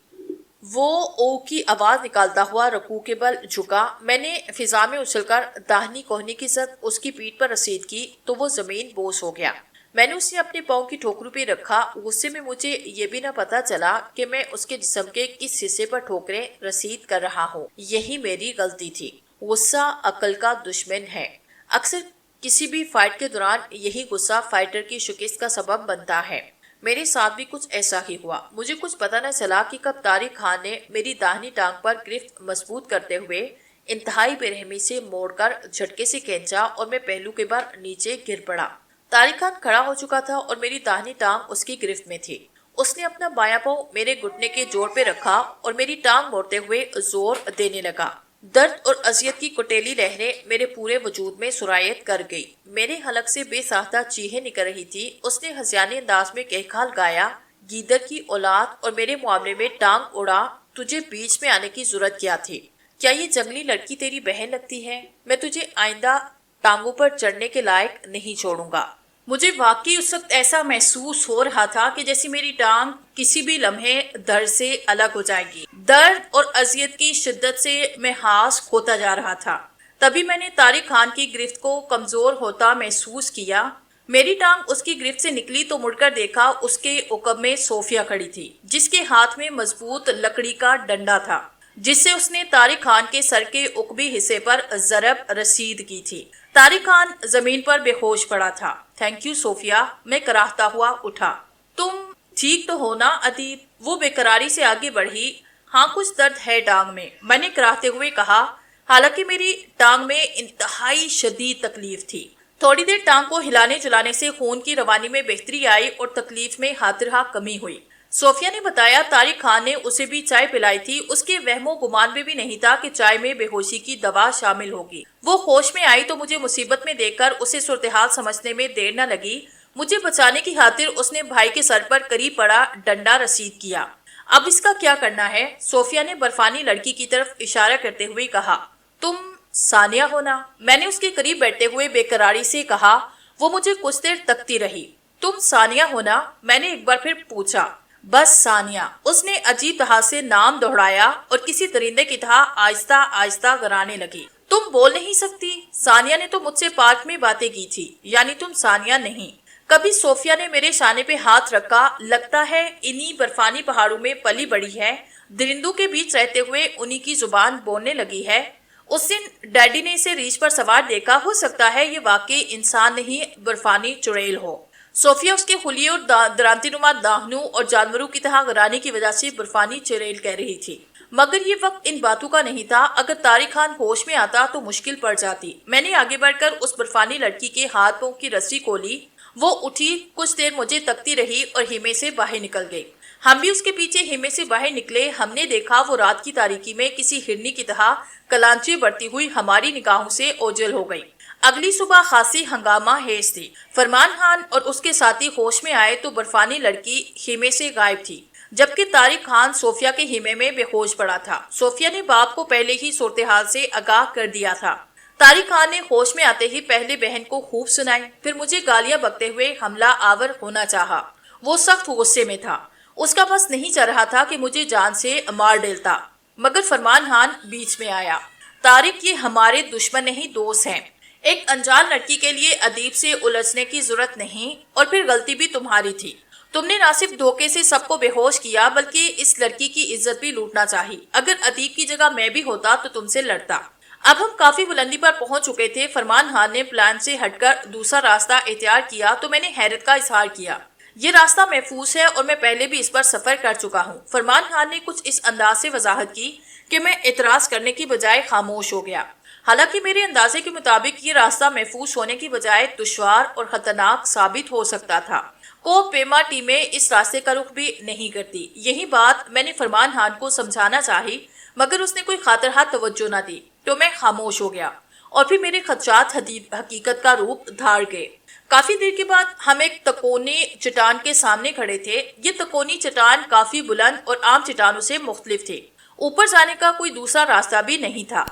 وہ او کی آواز نکالتا ہوا رکوع کے بل جھکا۔ میں نے فضا میں اچھل کر داہنی کوہنی کی ضرب اس کی پیٹھ پر رسید کی تو وہ زمین بوس ہو گیا۔ میں نے اسے اپنے پاؤں کی ٹھوکروں پہ رکھا۔ غصے میں مجھے یہ بھی نہ پتا چلا کہ میں اس کے جسم کے کس حصے پر ٹھوکریں رسید کر رہا ہوں۔ یہی میری غلطی تھی۔ غصہ عقل کا دشمن ہے۔ اکثر کسی بھی فائٹ کے دوران یہی غصہ فائٹر کی شکست کا سبب بنتا ہے۔ میرے ساتھ بھی کچھ ایسا ہی ہوا۔ مجھے کچھ پتہ نہ چلا کہ کب طارق خان نے میری داہنی ٹانگ پر گرفت مضبوط کرتے ہوئے انتہائی بے رحمی سے موڑ کر جھٹکے سے کھینچا اور میں پہلو کے بار نیچے گر پڑا۔ طارق خان کھڑا ہو چکا تھا اور میری داہنی ٹانگ اس کی گرفت میں تھی۔ اس نے اپنا بایاں پاؤں میرے گھٹنے کے جوڑ پہ رکھا اور میری ٹانگ موڑتے ہوئے زور دینے لگا۔ درد اور اذیت کی کٹیلی لہریں میرے پورے وجود میں سرایت کر گئی۔ میرے حلق سے بے ساختہ چیخیں نکل رہی تھی۔ اس نے ہنسیانے انداز میں کہکھال گایا، گیدڑ کی اولاد، اور میرے معاملے میں ٹانگ اڑا، تجھے بیچ میں آنے کی ضرورت کیا تھی؟ کیا یہ جنگلی لڑکی تیری بہن لگتی ہے؟ میں تجھے آئندہ ٹانگوں پر چڑھنے کے لائق نہیں چھوڑوں گا۔ مجھے واقعی اس وقت ایسا محسوس ہو رہا تھا کہ جیسے میری ٹانگ کسی بھی لمحے درد سے الگ ہو جائے گی۔ درد اور اذیت کی شدت سے میں ہاس کھوتا جا رہا تھا۔ تبھی میں نے طارق خان کی گرفت کو کمزور ہوتا محسوس کیا۔ میری ٹانگ اس کی گرفت سے نکلی تو مڑ کر دیکھا اس کے عقب میں صوفیہ کھڑی تھی، جس کے ہاتھ میں مضبوط لکڑی کا ڈنڈا تھا، جس سے اس نے طارق خان کے سر کے عقبی حصے پر ضرب رسید کی تھی۔ طارق خان زمین پر بے ہوش پڑا تھا۔ تھینک یو صوفیہ، میں کراہتا ہوا اٹھا۔ تم ٹھیک تو ہو نا ادیب؟ وہ بے قراری سے آگے بڑھی۔ ہاں کچھ درد ہے ٹانگ میں نے کراہتے ہوئے کہا، حالانکہ میری ٹانگ میں انتہائی شدید تکلیف تھی۔ تھوڑی دیر ٹانگ کو ہلانے جلانے سے خون کی روانی میں بہتری آئی اور تکلیف میں ہاتھ کمی ہوئی۔ صوفیہ نے بتایا طارق خان نے اسے بھی چائے پلائی تھی۔ اس کے وہم و گمان میں بھی نہیں تھا کہ چائے میں بے ہوشی کی دوا شامل ہوگی۔ وہ ہوش میں آئی تو مجھے مصیبت میں دیکھ کر اسے صورتحال سمجھنے میں دیر نہ لگی۔ مجھے بچانے کی خاطر اس نے بھائی کے سر پر قریب پڑا ڈنڈا رسید کیا۔ اب اس کا کیا کرنا ہے؟ صوفیہ نے برفانی لڑکی کی طرف اشارہ کرتے ہوئے کہا۔ تم ثانیہ ہونا؟ میں نے اس کے قریب بیٹھتے ہوئے بے قراری سے کہا۔ وہ مجھے کچھ دیر تکتی رہی۔ تم ثانیہ ہونا؟ میں نے ایک بار پھر پوچھا۔ بس ثانیہ۔ اس نے عجیب طرح سے نام دہرایا اور کسی درندے کی طرح آہستہ آہستہ گرانے لگی۔ تم بول نہیں سکتی؟ ثانیہ نے تو مجھ سے پارک میں باتیں کی تھی، یعنی تم ثانیہ نہیں۔ کبھی صوفیہ نے میرے شانے پہ ہاتھ رکھا۔ لگتا ہے انہی برفانی پہاڑوں میں پلی بڑی ہے، درندوں کے بیچ رہتے ہوئے انہی کی زبان بولنے لگی ہے۔ اس دن ڈیڈی نے اسے ریچھ پر سوار دیکھا، ہو سکتا ہے یہ واقعی انسان نہیں برفانی چڑیل ہو۔ صوفیہ اس کے خلیے اور درانتی نما داہنوں اور جانوروں کی طرح غرانے کی وجہ سے برفانی چڑیل کہہ رہی تھی، مگر یہ وقت ان باتوں کا نہیں تھا۔ اگر طارق خان ہوش میں آتا تو مشکل پڑ جاتی۔ میں نے آگے بڑھ کر اس برفانی لڑکی کے ہاتھ پاؤں کی رسی کھولی۔ وہ اٹھی، کچھ دیر مجھے تکتی رہی اور ہیمے سے باہر نکل گئی۔ ہم بھی اس کے پیچھے ہیمے سے باہر نکلے۔ ہم نے دیکھا وہ رات کی تاریکی میں کسی ہرنی کی طرح کلانچے بڑھتی ہوئی ہماری نگاہوں سے اوجھل ہو گئی۔ اگلی صبح خاصی ہنگامہ خیز تھی۔ فرمان خان اور اس کے ساتھی ہوش میں آئے تو برفانی لڑکی خیمے سے غائب تھی، جبکہ طارق خان صوفیہ کے خیمے میں بے ہوش پڑا تھا۔ صوفیہ نے باپ کو پہلے ہی صورتحال سے آگاہ کر دیا تھا۔ طارق خان نے ہوش میں آتے ہی پہلے بہن کو خوب سنائی، پھر مجھے گالیاں بکتے ہوئے حملہ آور ہونا چاہا۔ وہ سخت غصے میں تھا۔ اس کا بس نہیں چل رہا تھا کہ مجھے جان سے مار ڈالتا، مگر فرمان خان بیچ میں آیا۔ طارق، یہ ہمارے دشمن نہیں، دوست ہیں۔ ایک انجان لڑکی کے لیے ادیب سے الجھنے کی ضرورت نہیں، اور پھر غلطی بھی تمہاری تھی۔ تم نے نہ صرف دھوکے سے سب کو بے ہوش کیا بلکہ اس لڑکی کی عزت بھی لوٹنا چاہی۔ اگر ادیب کی جگہ میں بھی ہوتا تو تم سے لڑتا۔ اب ہم کافی بلندی پر پہنچ چکے تھے۔ فرمان خان نے پلان سے ہٹ کر دوسرا راستہ اختیار کیا تو میں نے حیرت کا اظہار کیا۔ یہ راستہ محفوظ ہے اور میں پہلے بھی اس پر سفر کر چکا ہوں۔ فرمان خان نے کچھ اس انداز سے وضاحت کی کہ میں اعتراض کرنے کی بجائے خاموش ہو گیا۔ حالانکہ میرے اندازے کے مطابق یہ راستہ محفوظ ہونے کی بجائے دشوار اور خطرناک ثابت ہو سکتا تھا۔ کوہ پیما ٹیمیں اس راستے کا رخ بھی نہیں کرتی۔ یہی بات میں نے فرمان خان کو سمجھانا چاہی، مگر اس نے کوئی خاطرخواہ توجہ نہ دی، تو میں خاموش ہو گیا، اور پھر میرے خدشات حقیقت کا روپ دھار گئے۔ کافی دیر کے بعد ہم ایک تکونی چٹان کے سامنے کھڑے تھے۔ یہ تکونی چٹان کافی بلند اور عام چٹانوں سے مختلف تھے۔ اوپر جانے کا کوئی دوسرا راستہ بھی نہیں تھا۔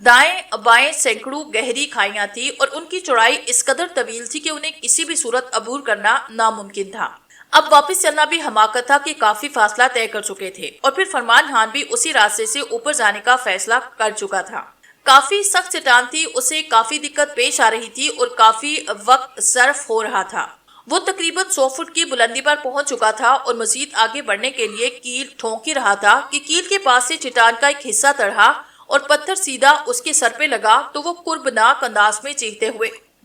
دائیں بائیں سینکڑوں گہری کھائیاں تھی اور ان کی چوڑائی اس قدر طویل تھی کہ انہیں کسی بھی صورت عبور کرنا ناممکن تھا۔ اب واپس چلنا بھی حماقت تھا کہ کافی فاصلہ طے کر چکے تھے، اور پھر فرمان خان بھی اسی راستے سے اوپر جانے کا فیصلہ کر چکا تھا۔ کافی سخت چٹان تھی، اسے کافی دقت پیش آ رہی تھی اور کافی وقت صرف ہو رہا تھا۔ وہ تقریباً 100 فٹ کی بلندی پر پہنچ چکا تھا اور مزید آگے بڑھنے کے لیے کیل ٹھونک ہی رہا تھا کہ کیل کے پاس سے چٹان کا ایک حصہ چڑھا اور پتھر سیدھا اس کے سر پہ لگا تو وہ کربناک انداز میں چیختے ہوئے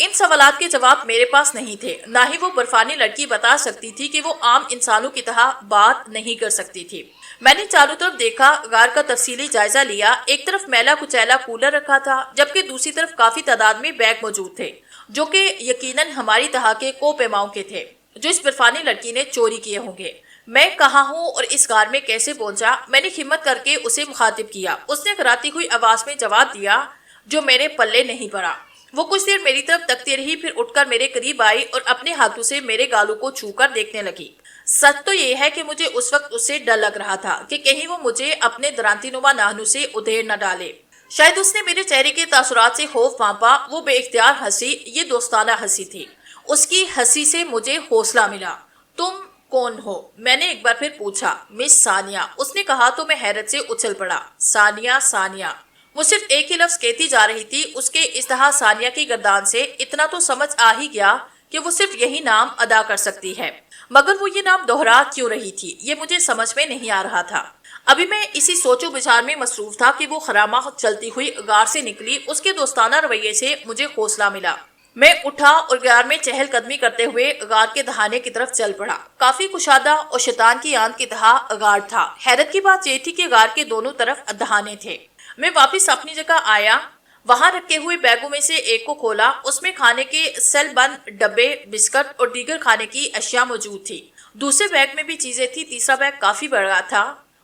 ان سوالات کے جواب میرے پاس نہیں تھے، نہ ہی وہ برفانی لڑکی بتا سکتی تھی کہ وہ عام انسانوں کی طرح بات نہیں کر سکتی تھی۔ میں نے چاروں طرف دیکھا، غار کا تفصیلی جائزہ لیا۔ ایک طرف میلا کچیلا کولر رکھا تھا، جبکہ دوسری طرف کافی تعداد میں بیگ موجود تھے، جو کہ یقیناً ہماری طرح کے کوپیماؤں کے تھے، جو اس برفانی لڑکی نے چوری کیے ہوں گے۔ میں کہاں ہوں اور اس غار میں کیسے پہنچا؟ میں نے ہمت کر کے اسے مخاطب کیا۔ اس نے کراتی ہوئی آواز میں جواب دیا، جو میرے پلے نہیں پڑا۔ وہ کچھ دیر میری طرف تکتی رہی، پھر اٹھ کر میرے قریب آئی اور اپنے ہاتھوں سے میرے گالوں کو چھو کر دیکھنے لگی۔ سچ تو یہ ہے کہ مجھے اس وقت اس سے ڈر لگ رہا تھا کہ کہیں وہ مجھے اپنے درانتی نما ناخنوں سے ادھیڑ نہ ڈالے۔ شاید اس نے میرے چہرے کے تاثرات سے خوف پانپا۔ وہ بے اختیار ہنسی، یہ دوستانہ ہنسی تھی۔ اس کی ہنسی سے مجھے حوصلہ ملا۔ تم کون ہو؟ میں نے ایک بار پھر پوچھا۔ مس ثانیہ، اس نے کہا تو میں حیرت سے اچھل پڑا۔ ثانیہ، ثانیہ، وہ صرف ایک ہی لفظ کہتی جا رہی تھی۔ اس کے استہا ثانیہ کی گردان سے اتنا تو سمجھ آ ہی گیا کہ وہ صرف یہی نام ادا کر سکتی ہے، مگر وہ یہ نام دہرا کیوں رہی تھی، یہ مجھے سمجھ میں نہیں آ رہا تھا۔ ابھی میں اسی سوچ و بچار میں مصروف تھا کہ وہ خرامہ چلتی ہوئی غار سے نکلی۔ اس کے دوستانہ رویے سے مجھے حوصلہ ملا۔ میں اٹھا اور غار میں چہل قدمی کرتے ہوئے غار کے دہانے کی طرف چل پڑا۔ کافی کشادہ اور شیطان کی آنت کی طرح غار تھا۔ حیرت کی بات یہ تھی کہ غار کے دونوں طرف دہانے تھے۔ میں واپس اپنی جگہ آیا، وہاں رکھے ہوئے بیگوں میں سے ایک کو کھولا۔ اس میں کھانے کے سیل بند ڈبے، بسکٹ اور دیگر کھانے کی اشیاء موجود تھی۔ دوسرے بیگ میں بھی چیزیں تھی۔ تیسرا بیگ کافی بڑا تھا،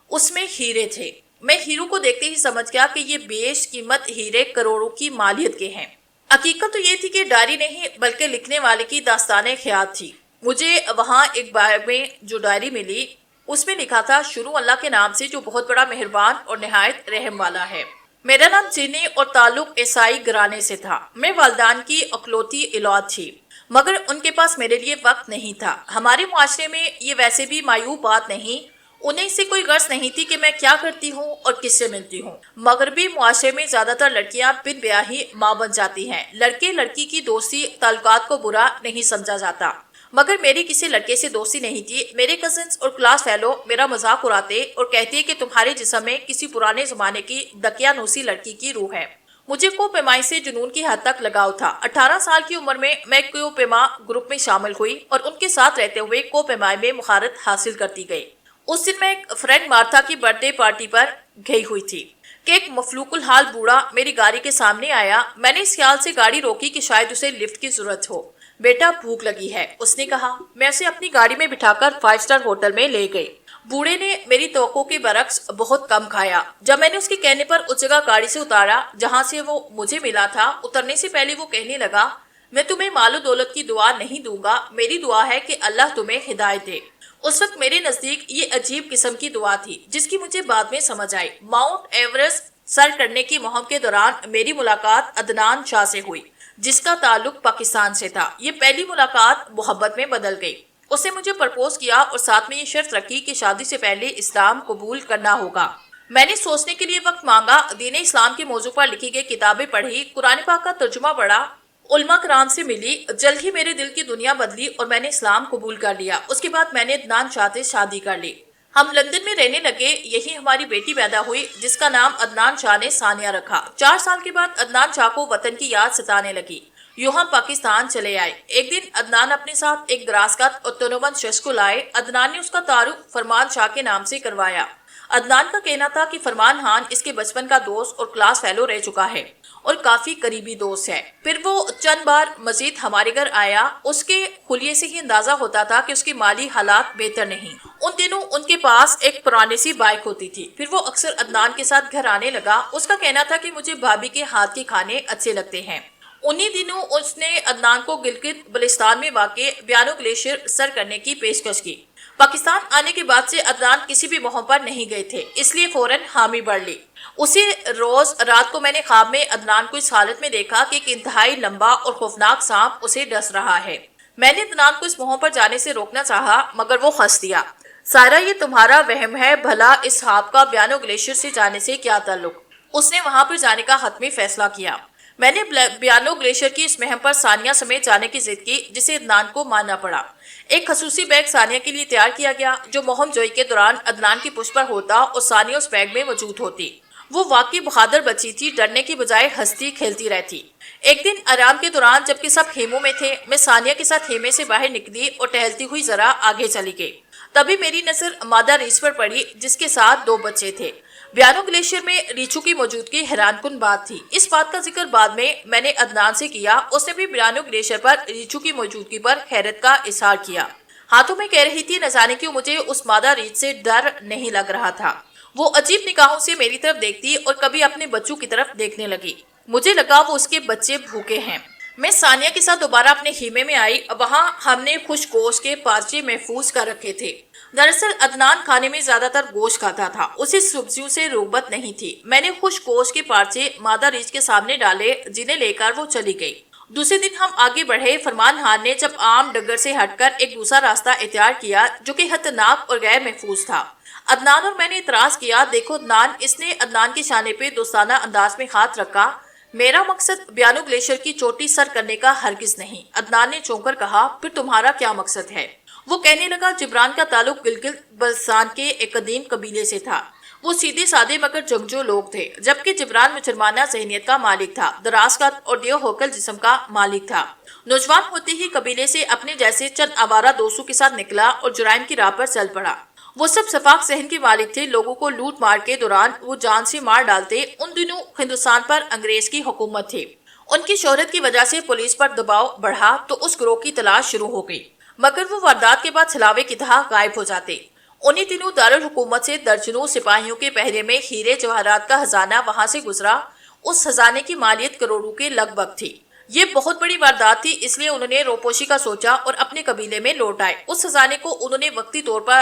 اس میں ہیرے تھے۔ میں ہیروں کو دیکھتے ہی سمجھ گیا کہ یہ بیش قیمت ہیرے کروڑوں کی مالیت کے ہیں۔ حقیقت تو یہ تھی کہ ڈائری نہیں بلکہ لکھنے والے کی داستان خیال تھی۔ مجھے وہاں ایک بیگ میں جو ڈائری ملی، اس میں لکھا تھا، شروع اللہ کے نام سے جو بہت بڑا مہربان اور نہایت رحم والا ہے۔ میرا نام چینی اور تعلق عیسائی گھرانے سے تھا۔ میں والدان کی اکلوتی اولاد تھی، مگر ان کے پاس میرے لیے وقت نہیں تھا۔ ہمارے معاشرے میں یہ ویسے بھی معیوب بات نہیں، انہیں اس سے کوئی غرض نہیں تھی کہ میں کیا کرتی ہوں اور کس سے ملتی ہوں۔ مغربی معاشرے میں زیادہ تر لڑکیاں بن بیاہی ماں بن جاتی ہیں۔ لڑکے لڑکی کی دوستی تعلقات کو برا نہیں سمجھا جاتا، مگر میری کسی لڑکے سے دوستی نہیں تھی۔ میرے کزنز اور کلاس فیلو میرا مذاق اڑاتے اور کہتے کہ تمہارے جسم میں کسی پرانے زمانے کی دقیانوسی لڑکی کی روح ہے۔ مجھے کوپیمائی سے جنون کی حد تک لگاؤ تھا۔ 18 سال کی عمر میں میں کوپیما گروپ میں شامل ہوئی اور ان کے ساتھ رہتے ہوئے کوپیمائی میں مہارت حاصل کرتی گئی۔ اس دن میں ایک فرینڈ مارتھا کی برتھ ڈے پارٹی پر گئی ہوئی تھی کہ ایک مفلوق الحال بوڑھا میری گاڑی کے سامنے آیا۔ میں نے اس خیال سے گاڑی روکی کہ شاید اسے لفٹ کی ضرورت ہو۔ بیٹا بھوک لگی ہے، اس نے کہا۔ میں اسے اپنی گاڑی میں بٹھا کر 5 اسٹار ہوٹل میں لے گئی۔ بوڑھے نے میری توقع کے برعکس بہت کم کھایا۔ جب میں نے اس کے کہنے پر اس جگہ گاڑی سے اتارا جہاں سے وہ مجھے ملا تھا، اترنے سے پہلے وہ کہنے لگا، میں تمہیں مال و دولت کی دعا نہیں دوں گا، میری دعا ہے کہ اللہ تمہیں ہدایت دے۔ اس وقت میرے نزدیک یہ عجیب قسم کی دعا تھی جس کی مجھے بعد میں سمجھ آئی۔ ماؤنٹ ایورسٹ سر کرنے کی مہم کے دوران میری ملاقات عدنان شاہ سے ہوئی، جس کا تعلق پاکستان سے تھا۔ یہ پہلی ملاقات محبت میں بدل گئی۔ اس نے مجھے پرپوز کیا اور ساتھ میں یہ شرط رکھی کہ شادی سے پہلے اسلام قبول کرنا ہوگا۔ میں نے سوچنے کے لیے وقت مانگا، دین اسلام کے موضوع پر لکھی گئی کتابیں پڑھی، قرآن پاک کا ترجمہ پڑھا، علماء کرام سے ملی۔ جلد ہی میرے دل کی دنیا بدلی اور میں نے اسلام قبول کر لیا۔ اس کے بعد میں نے عدنان شاہ سے شادی کر لی۔ ہم لندن میں رہنے لگے، یہی ہماری بیٹی پیدا ہوئی جس کا نام عدنان شاہ نے ثانیہ رکھا۔ 4 سال کے بعد عدنان شاہ کو وطن کی یاد ستانے لگی، یوں ہم پاکستان چلے آئے۔ ایک دن عدنان اپنے ساتھ ایک دراز قد اور تنومند شخص کو لائے۔ عدنان نے اس کا تعارف فرمان شاہ کے نام سے کروایا۔ عدنان کا کہنا تھا کہ فرمان خان اس کے بچپن کا دوست اور کلاس فیلو رہ چکا ہے اور کافی قریبی دوست ہے۔ پھر وہ چند بار مزید ہمارے گھر آیا۔ اس کے خلیے سے ہی اندازہ ہوتا تھا کہ اس کے مالی حالات بہتر نہیں۔ ان دنوں ان کے پاس ایک پرانی سی بائک ہوتی تھی۔ پھر وہ اکثر عدنان کے ساتھ گھر آنے لگا۔ اس کا کہنا تھا کہ مجھے بھابھی کے ہاتھ کے کھانے اچھے لگتے ہیں۔ انہی دنوں اس نے عدنان کو گلگت بلتستان میں واقع بیانو گلیشیئر سر کرنے کی پیشکش کی۔ پاکستان آنے کے بعد سے عدنان کسی بھی مہم پر نہیں گئے تھے، اس لیے فوراً حامی بڑھ لی۔ اسی روز رات کو میں نے خواب میں عدنان کو اس حالت میں دیکھا کہ ایک انتہائی لمبا اور خوفناک سانپ اسے ڈس رہا ہے۔ میں نے عدنان کو اس مہم پر جانے سے روکنا چاہا، مگر وہ ہنس دیا۔ سائرہ، یہ تمہارا وہم ہے، بھلا اس خواب کا بیانو گلیشیئر سے جانے سے کیا تعلق؟ اس نے وہاں پر جانے کا حتمی فیصلہ کیا۔ میں نے بیانو گلیشیئر کی اس مہم پر ثانیہ سمیت جانے کی ضد کی، جسے عدنان کو ماننا پڑا۔ ایک خصوصی بیگ ثانیہ کے لیے تیار کیا گیا جو مہم جوئی کے دوران عدنان کی پشت پر ہوتا اور ثانیہ اس بیگ میں موجود ہوتی۔ وہ واقعی بہادر بچی تھی، ڈرنے کی بجائے ہنستی کھیلتی رہتی۔ ایک دن آرام کے دوران جبکہ سب خیموں میں تھے، میں ثانیہ کے ساتھ خیمے سے باہر نکلی اور ٹہلتی ہوئی ذرا آگے چلی گئی۔ تبھی میری نظر مادہ ریچھ پر پڑی جس کے ساتھ 2 بچے تھے۔ بیانو گلیشیر میں ریچھو کی موجودگی حیران کن بات تھی۔ اس بات کا ذکر بعد میں نے عدنان سے کیا، اس نے بھی بیانو گلیشیر پر ریچھو کی موجودگی پر حیرت کا اظہار کیا۔ ہاتھوں میں کہہ رہی تھی، نہ جانے کیوں مجھے اس مادہ ریچھ سے ڈر نہیں لگ رہا تھا۔ وہ عجیب نگاہوں سے میری طرف دیکھتی اور کبھی اپنے بچوں کی طرف دیکھنے لگی۔ مجھے لگا وہ اس کے بچے بھوکے ہیں۔ میں ثانیہ کے ساتھ دوبارہ اپنے خیمے میں آئی۔ وہاں ہم نے خشک گوشت کے پارچے محفوظ کر رکھے تھے۔ دراصل عدنان کھانے میں زیادہ تر گوشت کھاتا تھا، اسے سبزیوں سے رغبت نہیں تھی۔ میں نے خشک گوشت کے پارچے مادہ ریچھ کے سامنے ڈالے جنہیں لے کر وہ چلی گئی۔ دوسرے دن ہم آگے بڑھے۔ فرمان خان نے جب عام ڈگر سے ہٹ کر ایک دوسرا راستہ اختیار کیا جو کہ خطرناک اور غیر محفوظ تھا۔ عدنان اور میں نے اعتراض کیا، دیکھو عدنان، اس نے عدنان کے شانے پہ دوستانہ انداز میں ہاتھ رکھا۔ میرا مقصد بیانو گلیشیر کی چوٹی سر کرنے کا ہرگز نہیں۔ عدنان نے چونک کر کہا، پھر تمہارا کیا مقصد ہے؟ وہ کہنے لگا، جبران کا تعلق گلگت بلتستان کے ایک قدیم قبیلے سے تھا۔ وہ سیدھے سادے مگر جنگجو لوگ تھے، جبکہ جبران مسلمانہ ذہنیت کا مالک تھا، دراز قد اور دیو ہوکل جسم کا مالک تھا۔ نوجوان ہوتے ہی قبیلے سے اپنے جیسے چند آوارہ دوستوں کے ساتھ نکلا اور جرائم کی راہ پر چل پڑا۔ وہ سب شفاق ذہن کے مالک تھے، لوگوں کو لوٹ مار کے دوران وہ جان سے مار ڈالتے۔ ان دنوں ہندوستان پر انگریز کی حکومت تھی۔ ان کی شہرت کی وجہ سے پولیس پر دباؤ بڑھا تو اس گروہ کی تلاش شروع ہو گئی، مگر وہ واردات کے بعد چھلاوے کی طرح غائب ہو جاتے۔ انہی دنوں دارالحکومت سے درجنوں سپاہیوں کے پہرے میں ہیرے جواہرات کا خزانہ وہاں سے گزرا۔ اس خزانے کی مالیت کروڑوں کے لگ بھگ تھی۔ یہ بہت بڑی واردات تھی، اس لیے انہوں نے روپوشی کا سوچا اور اپنے قبیلے میں لوٹ آئے۔ اس خزانے کو انہوں نے وقتی طور پر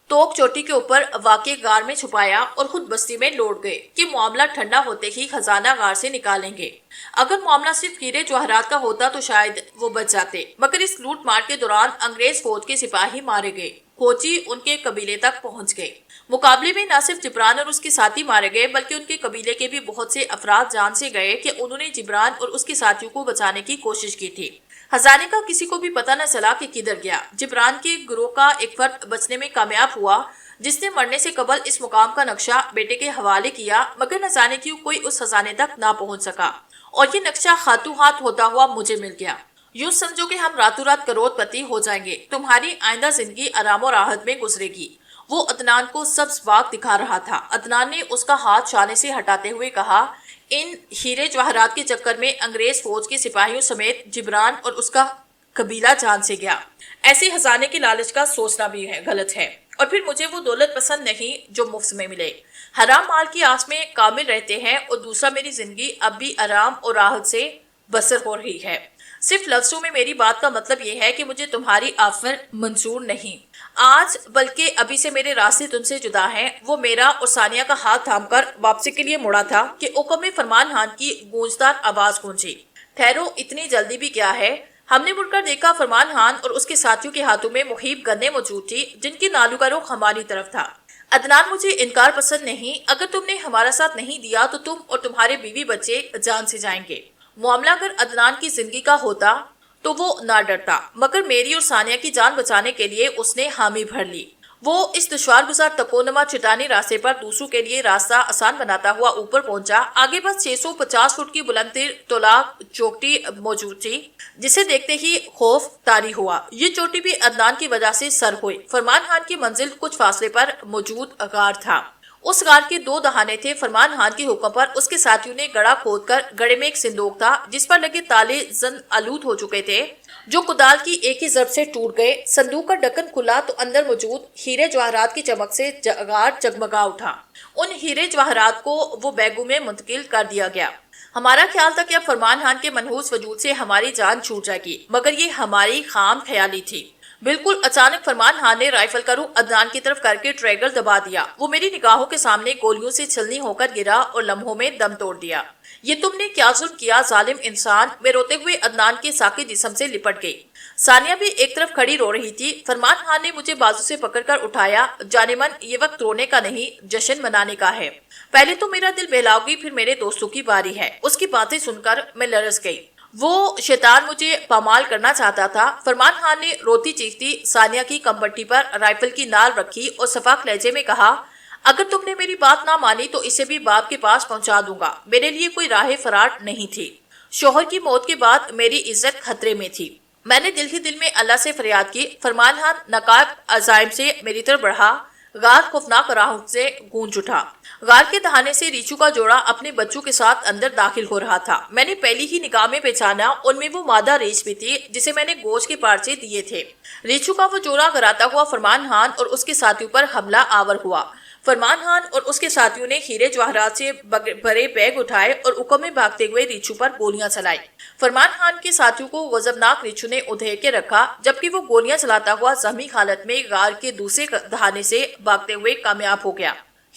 توک چوٹی کے اوپر واقع غار میں چھپایا اور خود بستی میں لوٹ گئے کہ معاملہ ٹھنڈا ہوتے ہی خزانہ غار سے نکالیں گے۔ اگر معاملہ صرف ہیرے جواہرات کا ہوتا تو شاید وہ بچ جاتے، مگر اس لوٹ مار کے دوران انگریز فوج کے سپاہی مارے گئے، فوجی ان کے قبیلے تک پہنچ گئے۔ مقابلے میں نہ صرف جبران اور اس کے ساتھی مارے گئے بلکہ ان کے قبیلے کے بھی بہت سے افراد جان سے گئے کہ انہوں نے جبران اور اس کے ساتھیوں کو بچانے کی کوشش کی تھی۔ خزانے کا کسی کو بھی پتہ نہ چلا کہ کدھر گیا۔ جبران کے گروہ کا ایک فرد بچنے میں کامیاب ہوا جس نے مرنے سے قبل اس مقام کا نقشہ بیٹے کے حوالے کیا، مگر نہ جانے کیوں کوئی اس خزانے تک نہ پہنچ سکا اور یہ نقشہ ہاتھوں ہاتھ ہوتا ہوا مجھے مل گیا۔ یوں سمجھو کہ ہم راتوں رات کروڑ پتی ہو جائیں گے، تمہاری آئندہ زندگی آرام و راحت میں گزرے گی۔ وہ عدنان کو سبز باغ دکھا رہا تھا۔ عدنان نے اس کا ہاتھ شانے سے ہٹاتے ہوئے کہا، ان ہیرے جواہرات کے چکر میں انگریز فوج کے سپاہیوں سمیت جبران اور اس کا قبیلہ جان سے گیا۔ ایسے خزانے کے لالچ کا سوچنا بھی غلط ہے، اور پھر مجھے وہ دولت پسند نہیں جو مفت میں ملے۔ حرام مال کی آس میں کامل رہتے ہیں، اور دوسرا میری زندگی اب بھی آرام اور راحت سے بسر ہو رہی ہے۔ صرف لفظوں میں میری بات کا مطلب یہ ہے کہ مجھے تمہاری آفر منظور نہیں آج، بلکہ ابھی سے میرے راستے تم سے جدا ہیں۔ وہ میرا اور ثانیہ کا ہاتھ تھام کر واپسی کے لیے مڑا تھا کہ حکم فرمان خان کی گونجدار آواز گونجی، ٹھہرو، اتنی جلدی بھی کیا ہے؟ ہم نے مڑ کر دیکھا، فرمان خان اور اس کے ساتھیوں کے ہاتھوں میں مخیب گنیں موجود تھی جن کی نالوں کا رخ ہماری طرف تھا۔ عدنان، مجھے انکار پسند نہیں، اگر تم نے ہمارا ساتھ نہیں دیا تو تم اور تمہارے بیوی بچے جان سے جائیں گے۔ معاملہ اگر عدنان کی زندگی کا ہوتا تو وہ نہ ڈرتا، مگر میری اور ثانیہ کی جان بچانے کے لیے اس نے حامی بھر لی۔ وہ اس دشوار گزار تپونما چٹانی راستے پر دوسروں کے لیے راستہ آسان بناتا ہوا اوپر پہنچا۔ آگے بس 650 فٹ کی بلند تولاق چوٹی موجود تھی جسے دیکھتے ہی خوف طاری ہوا۔ یہ چوٹی بھی عدنان کی وجہ سے سر ہوئی۔ فرمان خان کی منزل کچھ فاصلے پر موجود غار تھا۔ اس غار کے 2 دہانے تھے۔ فرمان خان کے حکم پر اس کے ساتھیوں نے گڑھا کھود کر، گڑھے میں ایک صندوق تھا جس پر لگے تالے زن آلود ہو چکے تھے جو کدال کی ایک ہی ضرب سے ٹوٹ گئے۔ صندوق کا ڈھکن کھلا تو اندر موجود ہیرے جواہرات کی چمک سے غار جگمگا اٹھا۔ ان ہیرے جواہرات کو وہ بیگوں میں منتقل کر دیا گیا۔ ہمارا خیال تھا کہ اب فرمان خان کے منحوس وجود سے ہماری جان چھوٹ جائے گی، مگر یہ ہماری خام خیالی تھی۔ بالکل اچانک فرمان خان نے رائفل کا رخ عدنان کی طرف کر کے ٹریگر دبا دیا۔ وہ میری نگاہوں کے سامنے گولیوں سے چھلنی ہو کر گرا اور لمحوں میں دم توڑ دیا۔ یہ تم نے کیا ظلم کیا ظالم انسان! میں روتے ہوئے عدنان کے ساکت جسم سے لپٹ گئی۔ ثانیہ بھی ایک طرف کھڑی رو رہی تھی۔ فرمان خان نے مجھے بازو سے پکڑ کر اٹھایا۔ جانے من، یہ وقت رونے کا نہیں، جشن منانے کا ہے۔ پہلے تو میرا دل بہلاؤ گی، پھر میرے دوستوں کی باری ہے۔ اس کی باتیں سن کر میں لرز گئی۔ وہ شیطان مجھے پامال کرنا چاہتا تھا۔ فرمان خان نے روتی چیختی ثانیہ کی کمپٹی پر رائفل کی نال رکھی اور شفاق لہجے میں کہا، اگر تم نے میری بات نہ مانی تو اسے بھی باپ کے پاس پہنچا دوں گا۔ میرے لیے کوئی راہ فرار نہیں تھی۔ شوہر کی موت کے بعد میری عزت خطرے میں تھی۔ میں نے دل ہی دل میں اللہ سے فریاد کی۔ فرمان خان نقاب عزائم سے میری طرف بڑھا۔ غار خوفناک راہوں سے گونج اٹھا۔ غار کے دہانے سے ریچو کا جوڑا اپنے بچوں کے ساتھ اندر داخل ہو رہا تھا۔ میں نے پہلی ہی نگاہ میں پہچانا، ان میں وہ مادہ ریچھ بھی تھی جسے میں نے گوشت کے پارچے دیے تھے۔ ریچو کا وہ جوڑا گراتا ہوا فرمان خان اور اس کے ساتھیوں پر حملہ آور ہوا۔ فرمان خان اور اس کے ساتھیوں نے ہیرے جواہرات سے بھرے بیگ اٹھائے اور اکم میں بھاگتے ہوئے ریچو پر گولیاں چلائی۔ فرمان خان کے ساتھیوں کو غضبناک ریچو نے ادھیر کے رکھا، جبکہ وہ گولیاں چلاتا ہوا زخمی حالت میں غار کے دوسرے دہانے سے بھاگتے ہوئے کامیاب ہو گیا۔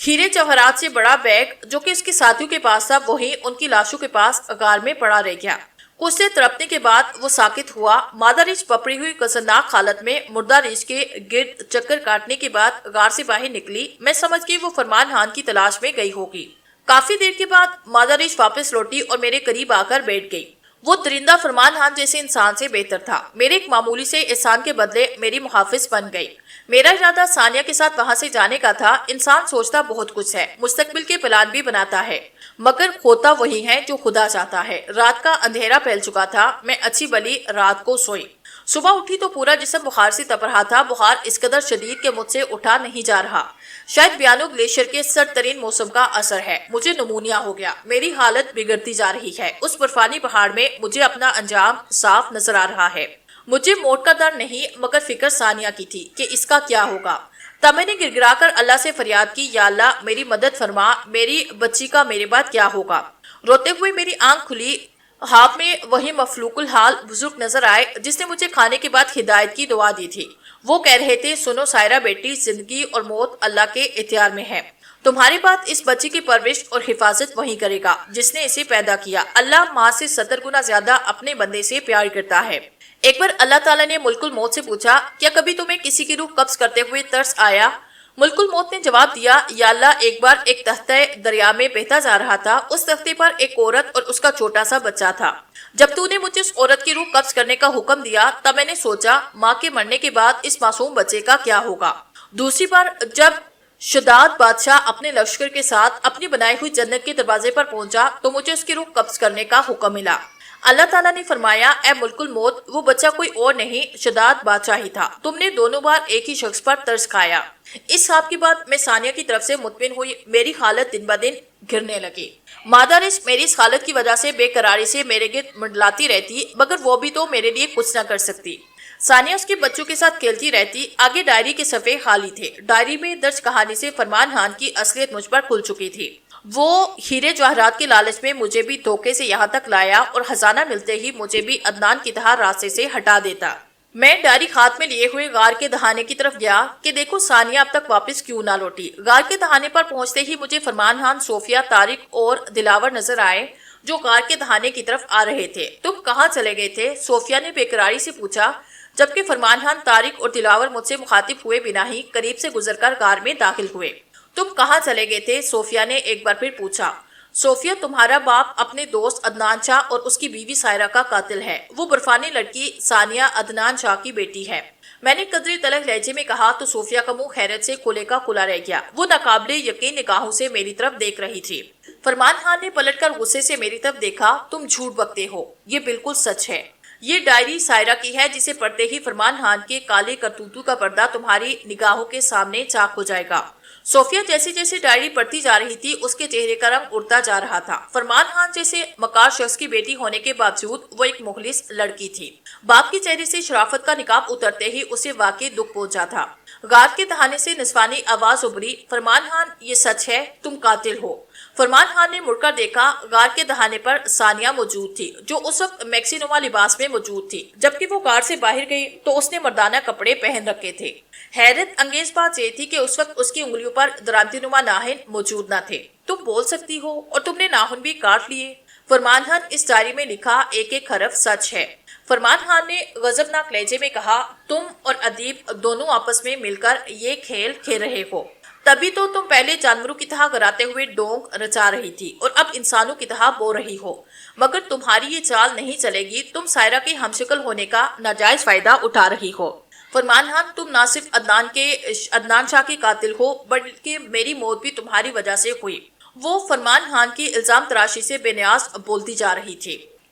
ہیرے جواہرات سے بڑا بیگ جو کہ اس کے ساتھیوں کے پاس تھا، وہی ان کی لاشوں کے پاس غار میں پڑا رہ گیا۔ کچھ دیر تڑپنے کے بعد وہ ساکت ہوا۔ مادہ ریچھ پپڑی ہوئی خطرناک حالت میں مردہ ریچھ کے گرد چکر کاٹنے کے بعد غار سے باہر نکلی۔ میں سمجھ گئی وہ فرمان خان کی تلاش میں گئی ہوگی۔ کافی دیر کے بعد مادہ ریچھ واپس لوٹی اور میرے قریب آ کر بیٹھ گئی۔ وہ درندہ فرمان خان جیسے انسان سے بہتر تھا۔ میرے ایک معمولی سے احسان کے بدلے میری محافظ بن گئی۔ میرا ارادہ ثانیہ کے ساتھ وہاں سے جانے کا تھا۔ انسان سوچتا بہت کچھ ہے، مستقبل کے پلان بھی بناتا ہے، مگر ہوتا وہی ہے جو خدا چاہتا ہے۔ رات کا اندھیرا پھیل چکا تھا۔ میں اچھی بلی رات کو سوئی۔ صبح اٹھی تو پورا جسم بخار سے تپ رہا تھا۔ بخار اس قدر شدید کہ مجھ سے اٹھا نہیں جا رہا۔ شاید بیانو گلیشیر کے سرد ترین موسم کا اثر ہے۔ مجھے نمونیا ہو گیا۔ میری حالت بگڑتی جا رہی ہے۔ اس برفانی پہاڑ میں مجھے اپنا انجام صاف نظر آ رہا ہے۔ مجھے موت کا ڈر نہیں، مگر فکر ثانیہ کی تھی کہ اس کا کیا ہوگا۔ تب میں نے گڑ گڑا کر اللہ سے فریاد کی، یا اللہ میری مدد فرما، میری بچی کا میرے بعد کیا ہوگا۔ روتے ہوئے میری آنکھ کھلی۔ خواب میں وہی مفلوق الحال بزرگ نظر آئے جس نے مجھے کھانے کے بعد ہدایت کی دعا دی تھی۔ وہ کہہ رہے تھے، سنو سائرہ بیٹی، زندگی اور موت اللہ کے اختیار میں ہے۔ تمہارے بعد اس بچی کی پرورش اور حفاظت وہی کرے گا جس نے اسے پیدا کیا۔ اللہ ماں سے 70 گنا زیادہ اپنے بندے سے پیار کرتا ہے۔ ایک بار اللہ تعالیٰ نے ملک الموت سے پوچھا، کیا کبھی تمہیں کسی کی روح قبض کرتے ہوئے ترس آیا؟ ملک الموت نے جواب دیا، یا اللہ ایک بار ایک تختہ دریا میں بہتا جا رہا تھا۔ اس تختے پر ایک عورت اور اس کا چھوٹا سا بچہ تھا۔ جب تو نے مجھے اس عورت کی روح قبض کرنے کا حکم دیا، تب میں نے سوچا ماں کے مرنے کے بعد اس معصوم بچے کا کیا ہوگا۔ دوسری بار جب شداد بادشاہ اپنے لشکر کے ساتھ اپنی بنائی ہوئی جنت کے دروازے پر پہنچا تو مجھے اس کی روح قبض کرنے کا حکم ملا۔ اللہ تعالیٰ نے فرمایا، اے ملک الموت، وہ بچہ کوئی اور نہیں، شداد بادشاہ ہی تھا۔ تم نے دونوں بار ایک ہی شخص پر ترس کھایا۔ اس خواب کے بعد میں ثانیہ کی طرف سے مطمئن ہوئی۔ میری حالت دن بدن گرنے لگی۔ مادہ ریچھ میری اس حالت کی وجہ سے بے قراری سے میرے گرد منڈلاتی رہتی، مگر وہ بھی تو میرے لیے کچھ نہ کر سکتی۔ ثانیہ اس کے بچوں کے ساتھ کھیلتی رہتی۔ آگے ڈائری کے صفحے خالی تھے۔ ڈائری میں درج کہانی سے فرمان خان کی اصلیت مجھ پر کھل چکی تھی۔ وہ ہیرے جواہرات کے لالچ میں مجھے بھی دھوکے سے یہاں تک لایا اور خزانہ ملتے ہی مجھے بھی عدنان کی طرح راستے سے ہٹا دیتا۔ میں ڈائری ہاتھ میں لیے ہوئے غار کے دہانے کی طرف گیا کہ دیکھو ثانیہ اب تک واپس کیوں نہ لوٹی۔ غار کے دہانے پر پہنچتے ہی مجھے فرمان خان، صوفیہ، طارق اور دلاور نظر آئے جو غار کے دہانے کی طرف آ رہے تھے۔ تم کہاں چلے گئے تھے؟ صوفیہ نے بے قراری سے پوچھا، جبکہ فرمان خان، طارق اور دلاور مجھ سے مخاطب ہوئے بنا ہی قریب سے گزر کر غار میں داخل ہوئے۔ تم کہاں چلے گئے تھے؟ صوفیہ نے ایک بار پھر پوچھا۔ صوفیہ، تمہارا باپ اپنے دوست عدنان شاہ اور اس کی بیوی سائرہ کا قاتل ہے۔ وہ برفانی لڑکی ثانیہ عدنان شاہ کی بیٹی ہے۔ میں نے قدرے تلخ لہجے میں کہا تو صوفیہ کا منہ حیرت سے کھلے کا کھلا رہ گیا۔ وہ ناقابل یقین نگاہوں سے میری طرف دیکھ رہی تھی۔ فرمان خان نے پلٹ کر غصے سے میری طرف دیکھا، تم جھوٹ بکتے ہو، یہ بالکل سچ ہے۔ یہ ڈائری سائرہ کی ہے، جسے پڑھتے ہی فرمان خان کے کالے کرتوتوں کا پردہ تمہاری نگاہوں کے سامنے چاک ہو جائے گا۔ صوفیہ جیسے جیسے ڈائری پڑھتی جا رہی تھی، اس کے چہرے کا رنگ اڑتا جا رہا تھا۔ فرمان خان جیسے مکار شخص کی بیٹی ہونے کے باوجود وہ ایک مخلص لڑکی تھی۔ باپ کے چہرے سے شرافت کا نقاب اترتے ہی اسے واقعی دکھ پہنچا تھا۔ غار کے دہانے سے نسوانی آواز ابھری، فرمان خان یہ سچ ہے، تم قاتل ہو۔ فرمان خان نے مڑ کر دیکھا۔ غار کے دہانے پر ثانیہ موجود تھی، جو اس وقت میکسی نما لباس میں موجود تھی۔ جبکہ وہ غار سے باہر گئی تو اس نے مردانہ کپڑے پہن رکھے تھے۔ حیرت انگیز بات یہ تھی کہ اس وقت اس کی انگلیوں پر درامتی نما ناخن موجود نہ تھے۔ تم بول سکتی ہو اور تم نے ناخن بھی کاٹ لیے۔ فرمان خان، اس ڈائری میں لکھا ایک ایک حرف سچ ہے۔ فرمان خان نے غضبناک لہجے میں کہا، تم اور ادیب دونوں آپس میں مل کر یہ کھیل کھیل رہے ہو۔ تبھی تو تم پہلے جانوروں کی طرح گراتے ہوئے ڈونگ رچا رہی تھی اور اب انسانوں کی طرح بو رہی ہو۔ مگر تمہاری یہ چال نہیں چلے گی۔ تم سائرہ کے ہمشکل ہونے کا ناجائز فائدہ اٹھا رہی ہو۔ فرمان خان، تم نہ صرف عدنان شاہ کے قاتل ہو، بلکہ میری موت بھی تمہاری وجہ سے ہوئی۔ وہ فرمان خان کی الزام تراشی سے بے نیاز بولتی جا رہی تھی۔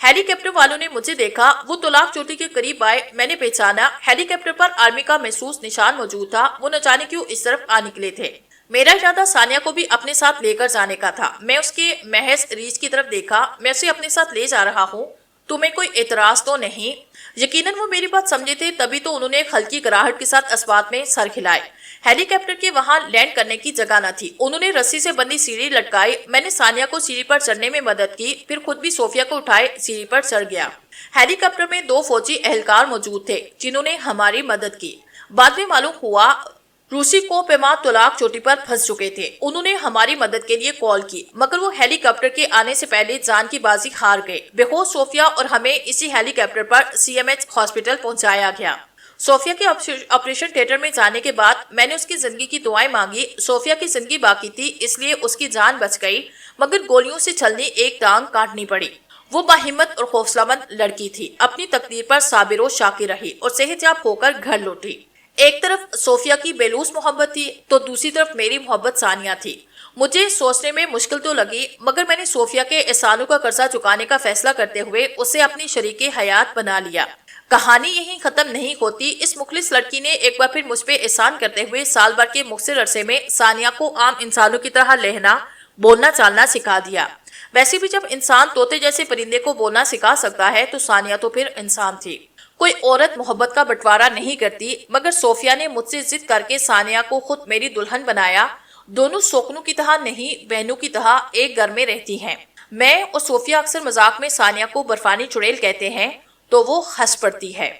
ہیلی کاپٹر والوں نے مجھے دیکھا، وہ طلاق چوٹی کے قریب آئے، میں نے پہچانا ہیلی کاپٹر پر آرمی کا محسوس نشان موجود تھا، وہ نہ جانے کیوں اس طرف آ نکلے تھے۔ میرا ارادہ ثانیہ کو بھی اپنے ساتھ لے کر جانے کا تھا۔ میں اس کے محض ریچھ کی طرف دیکھا، میں اسے اپنے ساتھ لے جا رہا ہوں، تمہیں کوئی اعتراض تو نہیں؟ یقیناً وہ میری بات سمجھے تھے، تبھی تو انہوں نے ایک ہلکی کراہٹ کے ساتھ اسبات میں سر ہلائے۔ ہیلی کاپٹر کے وہاں لینڈ کرنے کی جگہ نہ تھی۔ انہوں نے رسی سے بندھی سیڑھی لٹکائی، میں نے ثانیہ کو سیڑھی پر چڑھنے میں مدد کی، پھر خود بھی صوفیہ کو اٹھائے سیڑھی پر چڑھ گیا۔ ہیلی کاپٹر میں 2 فوجی اہلکار موجود تھے جنہوں نے ہماری مدد کی۔ بعد میں معلوم ہوا روسی کو پیما طلاق چوٹی پر پھنس چکے تھے۔ انہوں نے ہماری مدد کے لیے کال کی، مگر وہ ہیلی کاپٹر کے آنے سے پہلے جان کی بازی ہار گئے۔ بے ہوش صوفیہ اور ہمیں اسی ہیلی کاپٹر پر CMH ہاسپٹل پہنچایا گیا۔ صوفیہ کے آپریشن تھیٹر میں جانے کے بعد میں نے اس کی زندگی کی دعائیں مانگی۔ صوفیہ کی زندگی باقی تھی، اس لیے اس کی جان بچ گئی، مگر گولیوں سے چھلنی ایک ٹانگ کاٹنی پڑی۔ وہ باہمت اور حوصلہ مند لڑکی تھی، اپنی تقدیر پر صابر و شاکر رہی اور صحت یاب ہو کر گھر لوٹی۔ ایک طرف صوفیہ کی بیلوس محبت تھی تو دوسری طرف میری محبت ثانیہ تھی۔ مجھے سوچنے میں مشکل تو لگی، مگر میں نے صوفیہ کے احسانوں کا قرضہ چکانے کا فیصلہ کرتے ہوئے اسے اپنی شریک حیات بنا لیا۔ کہانی یہیں ختم نہیں ہوتی۔ اس مخلص لڑکی نے ایک بار پھر مجھ پہ احسان کرتے ہوئے سال بھر کے مختصر عرصے میں ثانیہ کو عام انسانوں کی طرح لہنا، بولنا چالنا سکھا دیا۔ ویسے بھی جب انسان طوطے جیسے پرندے کو بولنا سکھا سکتا ہے تو ثانیہ تو پھر انسان تھی۔ کوئی عورت محبت کا بٹوارا نہیں کرتی، مگر صوفیہ نے مجھ سے ضد کر کے ثانیہ کو خود میری دلہن بنایا۔ دونوں سوکنوں کی طرح نہیں، بہنوں کی طرح ایک گھر میں رہتی ہیں۔ میں اور صوفیہ اکثر مذاق میں ثانیہ کو برفانی چڑیل کہتے ہیں تو وہ ہنس پڑتی ہے۔